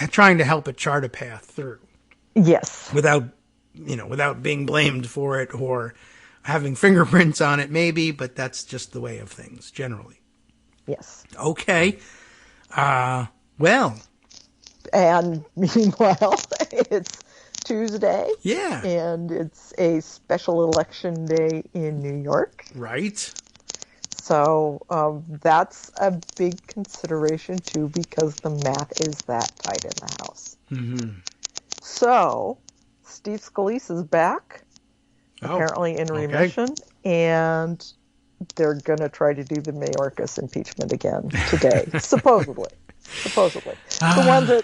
trying to help it chart a path through. Yes. Without being blamed for it or having fingerprints on it, maybe, but that's just the way of things generally. Yes. Okay. Well. And meanwhile, it's Tuesday. Yeah. And it's a special election day in New York. Right. So that's a big consideration, too, because the math is that tight in the House. Mm-hmm. So Steve Scalise is back, apparently in remission, and they're going to try to do the Mayorkas impeachment again today, supposedly. The one that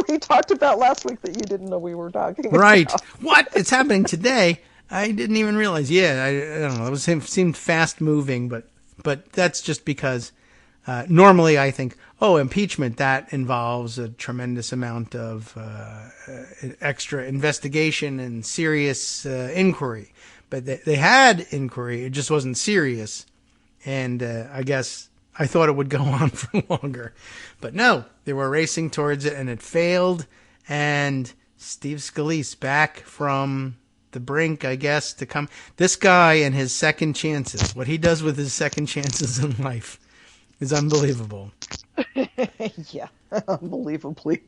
we talked about last week that you didn't know we were talking about. Right. What? It's happening today? I didn't even realize. Yeah, I don't know. It seemed fast moving, but that's just because normally I think, impeachment, that involves a tremendous amount of extra investigation and serious inquiry. But they had inquiry. It just wasn't serious. And I guess I thought it would go on for longer. But no, they were racing towards it, and it failed. And Steve Scalise back from the brink, I guess, to come. This guy and his second chances, what he does with his second chances in life is unbelievable. Yeah, unbelievably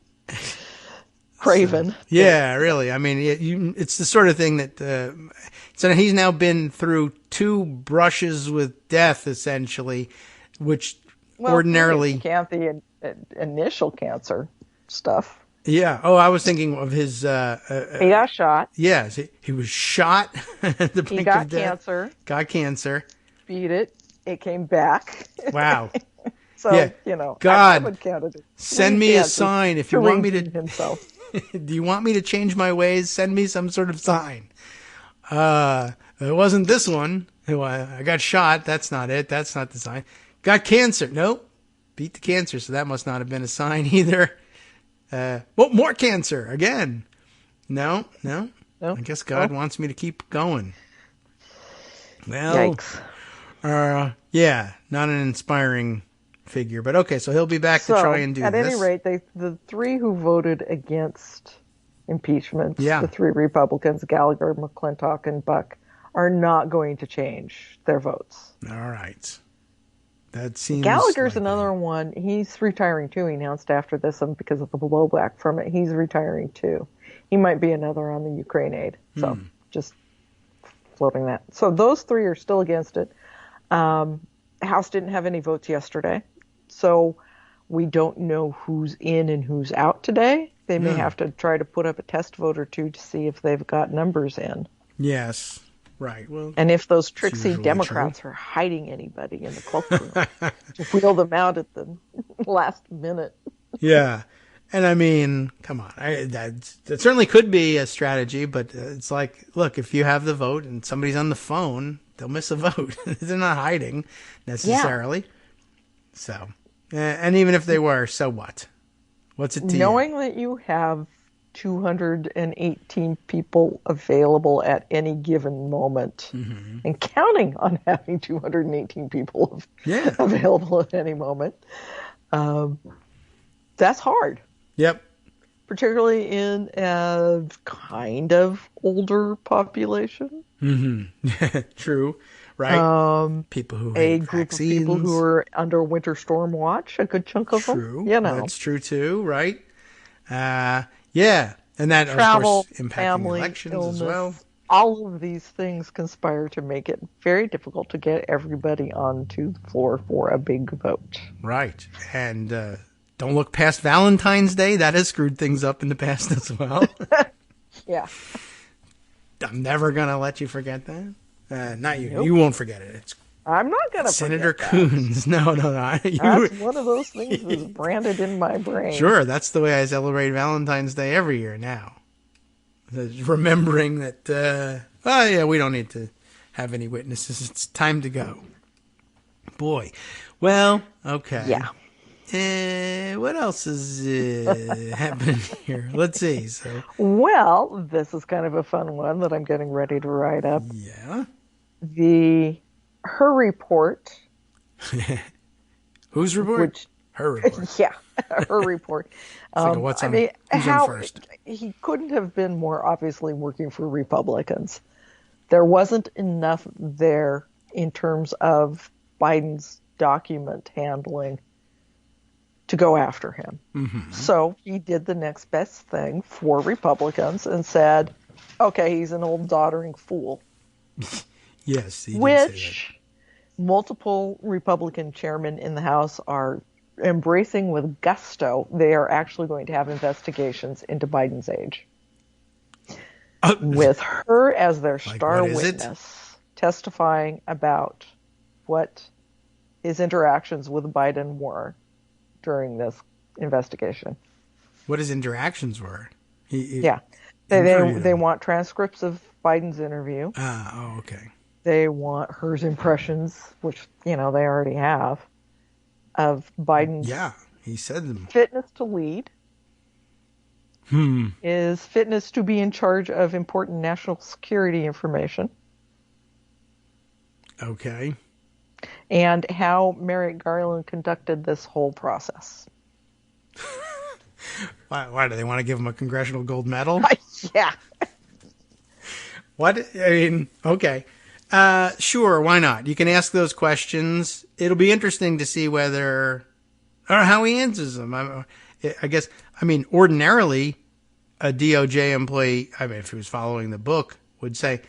craven. So, yeah, really. I mean, it's the sort of thing that so he's now been through 2 brushes with death, essentially, which ordinarily can't the initial cancer stuff. Yeah. Oh, I was thinking of his. He got shot. Yes, he was shot at the brink of death. He got cancer. Got cancer. Beat it. It came back. Wow. So, God, I would count it. Send me a sign if you want me to. Himself. Do you want me to change my ways? Send me some sort of sign. It wasn't this one. I got shot. That's not it. That's not the sign. Got cancer. Nope. Beat the cancer. So that must not have been a sign either. More cancer again. No. I guess God wants me to keep going. Well, yikes. Yeah, not an inspiring figure, but okay. So he'll be back to try and do this. At any rate, the 3 who voted against impeachment, the 3 Republicans, Gallagher, McClintock, and Buck, are not going to change their votes. All right. That seems Gallagher's another one. He's retiring too. He announced after this because of the blowback from it. He's retiring too. He might be another on the Ukraine aid. So just floating that. So those 3 are still against it. House didn't have any votes yesterday. So we don't know who's in and who's out today. They may have to try to put up a test vote or 2 to see if they've got numbers in. Yes. Right. Well, and if those tricksy Democrats are hiding anybody in the cloakroom, wheel them out at the last minute. Yeah. And I mean, come on. That certainly could be a strategy, but it's like, look, if you have the vote and somebody's on the phone, they'll miss a vote. They're not hiding necessarily. Yeah. So, and even if they were, so what? What's it to Knowing you? that you have 218 people available at any given moment, and counting on having 218 people available at any moment. That's hard. Yep. Particularly in a kind of older population. True. Right. People who hate group vaccines. Of people who are under winter storm watch, a good chunk of them. You know. That's true too, right? Yeah. And that, travel, of course, impacting family, elections illness, as well. All of these things conspire to make it very difficult to get everybody onto the floor for a big vote. Right. And don't look past Valentine's Day. That has screwed things up in the past as well. Yeah. I'm never going to let you forget that. Not you. Nope. You won't forget it. I'm not going to Senator forget Coons. No. That's one of those things that's branded in my brain. Sure. That's the way I celebrate Valentine's Day every year now. Remembering that, we don't need to have any witnesses. It's time to go. Boy. Well, okay. Yeah. What else is happening here? Let's see. Well, this is kind of a fun one that I'm getting ready to write up. Yeah. Her report. Whose report? Her report. Yeah, her report. Who's on first? He couldn't have been more obviously working for Republicans. There wasn't enough there in terms of Biden's document handling to go after him. So he did the next best thing for Republicans and said, okay, he's an old doddering fool. Yes, he did which say that. Multiple Republican chairmen in the House are embracing with gusto. They are actually going to have investigations into Biden's age. With her as their star witness, testifying about what his interactions with Biden were during this investigation. What his interactions were? They want transcripts of Biden's interview. Okay. They want her impressions, which, they already have, of Biden's he said them. Fitness to lead. Is fitness to be in charge of important national security information. Okay. And how Merrick Garland conducted this whole process. Why do they want to give him a congressional gold medal? Yeah. What? I mean, okay. Sure, why not? You can ask those questions. It'll be interesting to see or how he answers them. I guess, ordinarily, a DOJ employee, if he was following the book, would say,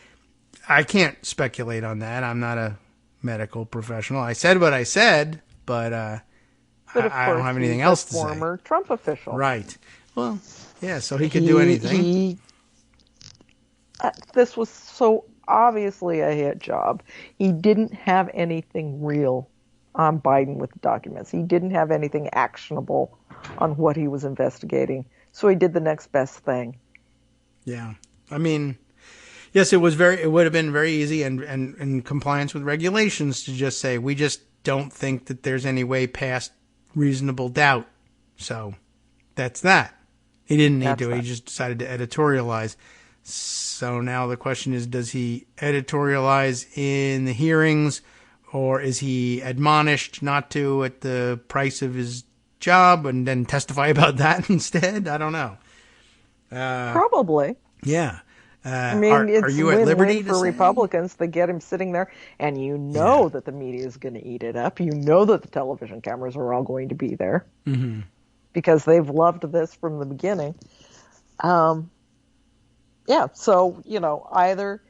I can't speculate on that. I'm not a medical professional. I said what I said, but I don't have anything else to say. Former Trump official. Right. Well, yeah, so he could do anything. This was so obviously a hit job. He didn't have anything real on Biden with the documents. He didn't have anything actionable on what he was investigating. So he did the next best thing. Yeah. Yes, it would have been very easy and in compliance with regulations to just say, we just don't think that there's any way past reasonable doubt. So that's that. He didn't need to. He just decided to editorialize. So now the question is, does he editorialize in the hearings, or is he admonished not to at the price of his job and then testify about that instead? I don't know. Probably. Yeah. It's are you at liberty for Republicans to get him sitting there, and that the media is going to eat it up. You know that the television cameras are all going to be there because they've loved this from the beginning. So, either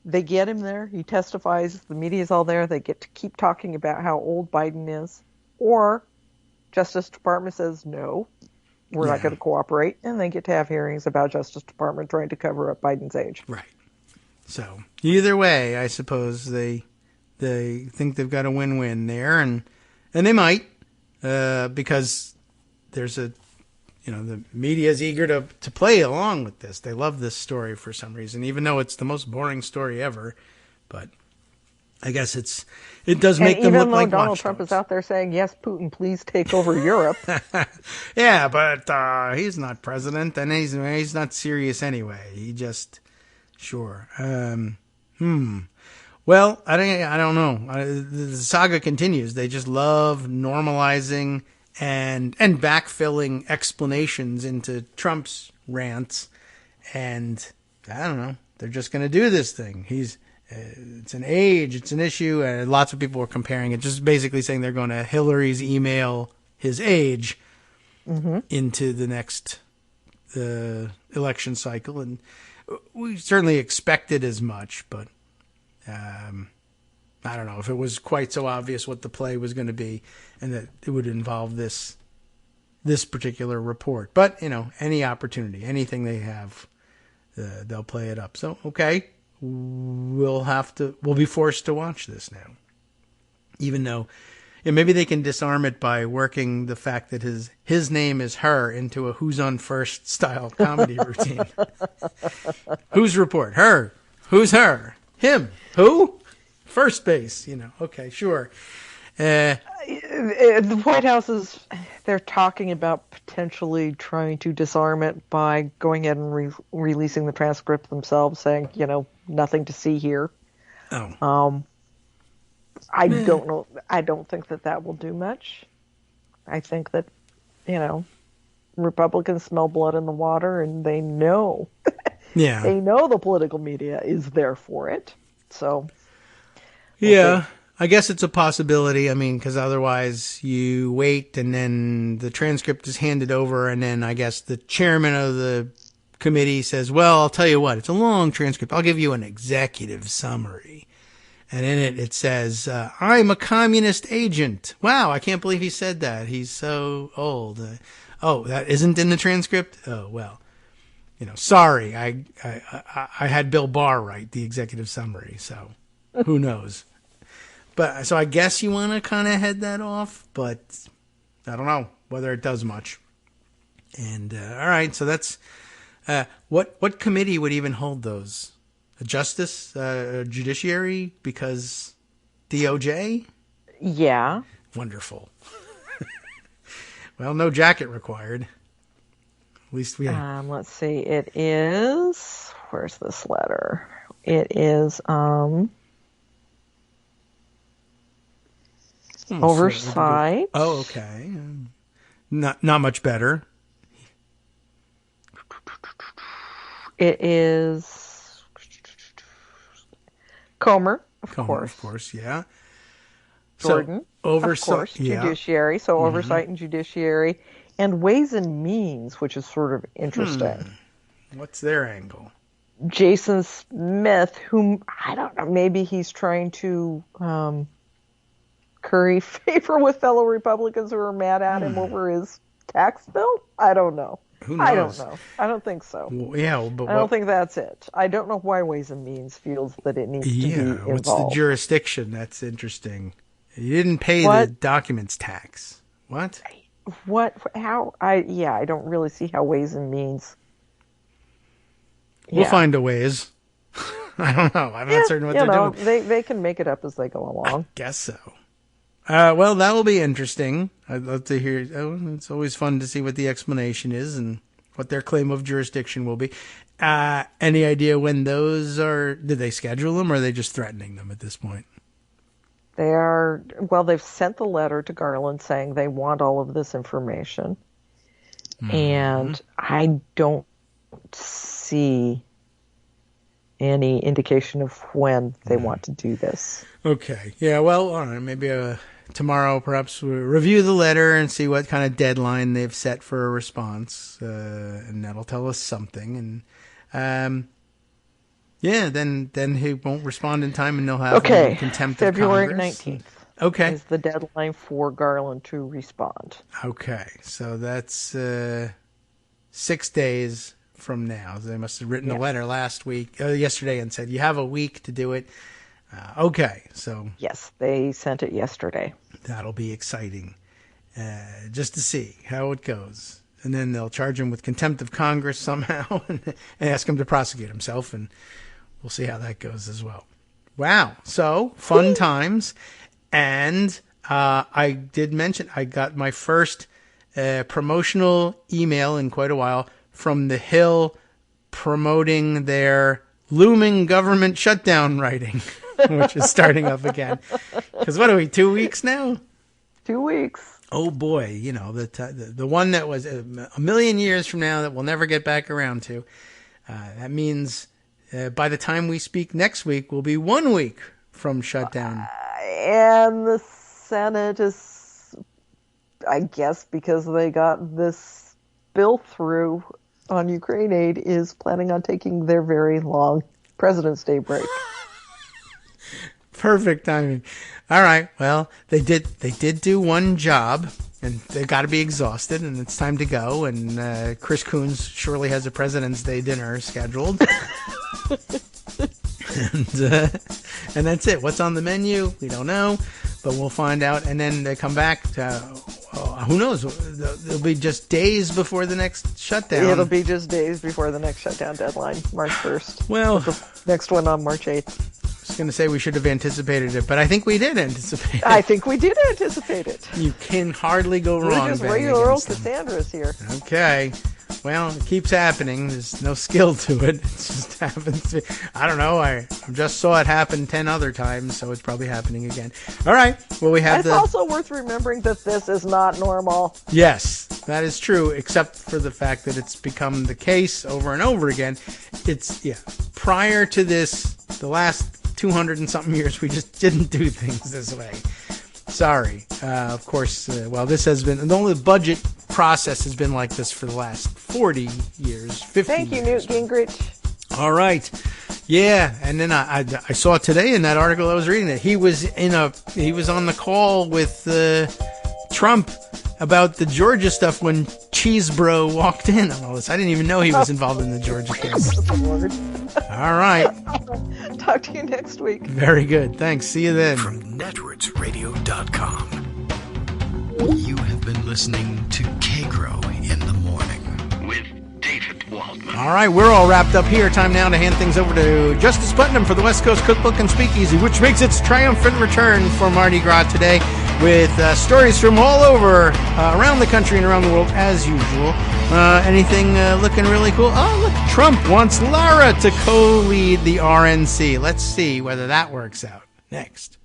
they get him there, he testifies, the media's all there, they get to keep talking about how old Biden is, or Justice Department says, no, we're not going to cooperate, and they get to have hearings about Justice Department trying to cover up Biden's age. Right. So, either way, I suppose they think they've got a win-win there, and they might, because there's the media is eager to play along with this. They love this story for some reason, even though it's the most boring story ever. But I guess it does make them look like watchdogs. Even though Donald Trump is out there saying, yes, Putin, please take over Europe. Yeah, but he's not president, and he's not serious anyway. He just, sure. Well, I don't know. The saga continues. They just love normalizing and backfilling explanations into Trump's rants. And I don't know. They're just going to do this thing. It's an age, it's an issue, and lots of people are comparing it, just basically saying they're going to Hillary's email his age into the next election cycle. And we certainly expected as much, but I don't know if it was quite so obvious what the play was going to be and that it would involve this particular report. But, any opportunity, anything they have, they'll play it up. So, okay. We'll be forced to watch this now, even though maybe they can disarm it by working the fact that his name is her into a Who's on First style comedy routine. Whose report? Her. Who's her? Him. Who? First base. Okay, sure. The White House they're talking about potentially trying to disarm it by going ahead and releasing the transcript themselves, saying, nothing to see here. Oh. I don't know. I don't think that will do much. I think that, Republicans smell blood in the water, and they know. Yeah. They know the political media is there for it. So. Yeah. I guess it's a possibility. I mean, because otherwise you wait and then the transcript is handed over, and then I guess the chairman of the committee says, well, I'll tell you what, it's a long transcript. I'll give you an executive summary. And in it says, I'm a communist agent. Wow, I can't believe he said that. He's so old. That isn't in the transcript? Oh, well, sorry. I had Bill Barr write the executive summary, so who knows? But so I guess you want to kind of head that off, but I don't know whether it does much. And all right, so that's what committee would even hold those? A justice, judiciary, because DOJ? Yeah. Wonderful. Well, no jacket required. At least we have. Let's see. It is. Where's this letter? It is. Oversight. Oh, okay. Not much better. It is Comer, of course, yeah. Jordan, so, oversight, of course, yeah. Judiciary. So oversight and judiciary, and Ways and Means, which is sort of interesting. What's their angle? Jason Smith, whom I don't know, maybe he's trying to curry favor with fellow Republicans who are mad at him over his tax bill? I don't know. Who knows? I don't know. I don't think so. Well, yeah, but I don't think that's it. I don't know why Ways and Means feels that it needs to be involved. What's the jurisdiction? That's interesting. You didn't pay the documents tax. What? What? How? I don't really see how Ways and Means. We'll find a ways. I don't know. I'm not certain what they're doing. They can make it up as they go along. I guess so. Well, that will be interesting. I'd love to hear. It's always fun to see what the explanation is and what their claim of jurisdiction will be. Any idea when those are? Did they schedule them, or are they just threatening them at this point? They are. Well, they've sent the letter to Garland saying they want all of this information, and I don't see any indication of when they want to do this. Okay. Yeah. Well, all right. Maybe tomorrow, perhaps we'll review the letter and see what kind of deadline they've set for a response, and that'll tell us something. And then he won't respond in time, and they'll have contempt of February Congress. 19th. Okay. Is the deadline for Garland to respond. Okay. So that's 6 days from now. They must have written a letter yesterday, and said, you have a week to do it. Okay, so... Yes, they sent it yesterday. That'll be exciting, just to see how it goes. And then they'll charge him with contempt of Congress somehow and ask him to prosecute himself, and we'll see how that goes as well. Wow. So, fun times. And I did mention I got my first promotional email in quite a while from the Hill promoting their looming government shutdown writing, which is starting up again. Because what are we, 2 weeks now? 2 weeks. Oh boy, the one that was a million years from now that we'll never get back around to. That means by the time we speak next week, we'll be 1 week from shutdown. And the Senate is, I guess, because they got this bill through on Ukraine aid, is planning on taking their very long President's Day break. Perfect timing. All right. Well, they did do one job, and they've got to be exhausted, and it's time to go. And Chris Coons surely has a President's Day dinner scheduled. And that's it. What's on the menu? We don't know, but we'll find out. And then they come back to, who knows? It'll be just days before the next shutdown. It'll be just days before the next shutdown deadline, March 1st. Well, the next one on March 8th. I was going to say we should have anticipated it, but I think we did anticipate it. I think we did anticipate it. You can hardly go wrong. We're just regular old Cassandra's here. Okay. Well, it keeps happening. There's no skill to it. It just happens. I don't know. I just saw it happen 10 other times, so it's probably happening again. All right. Well, we have It's also worth remembering that this is not normal. Yes, that is true, except for the fact that it's become the case over and over again. Prior to this, the last 200 and something years, we just didn't do things this way. Sorry. Of course, this has been, the only budget process has been like this for the last 40 years, 50 Thank you, years. Newt Gingrich. All right. Yeah, and then I saw today in that article I was reading that he was on the call with Trump about the Georgia stuff when Cheesebro walked in on all this. I didn't even know he was involved in the Georgia case. All right. Talk to you next week. Very good. Thanks. See you then. From netrootsradio.com. You have been listening to Kagro in the Morning with David Waldman. All right, we're all wrapped up here. Time now to hand things over to Justice Putnam for the West Coast Cookbook and Speakeasy, which makes its triumphant return for Mardi Gras today with stories from all over, around the country and around the world, as usual. Anything looking really cool? Oh, look, Trump wants Lara to co-lead the RNC. Let's see whether that works out. Next.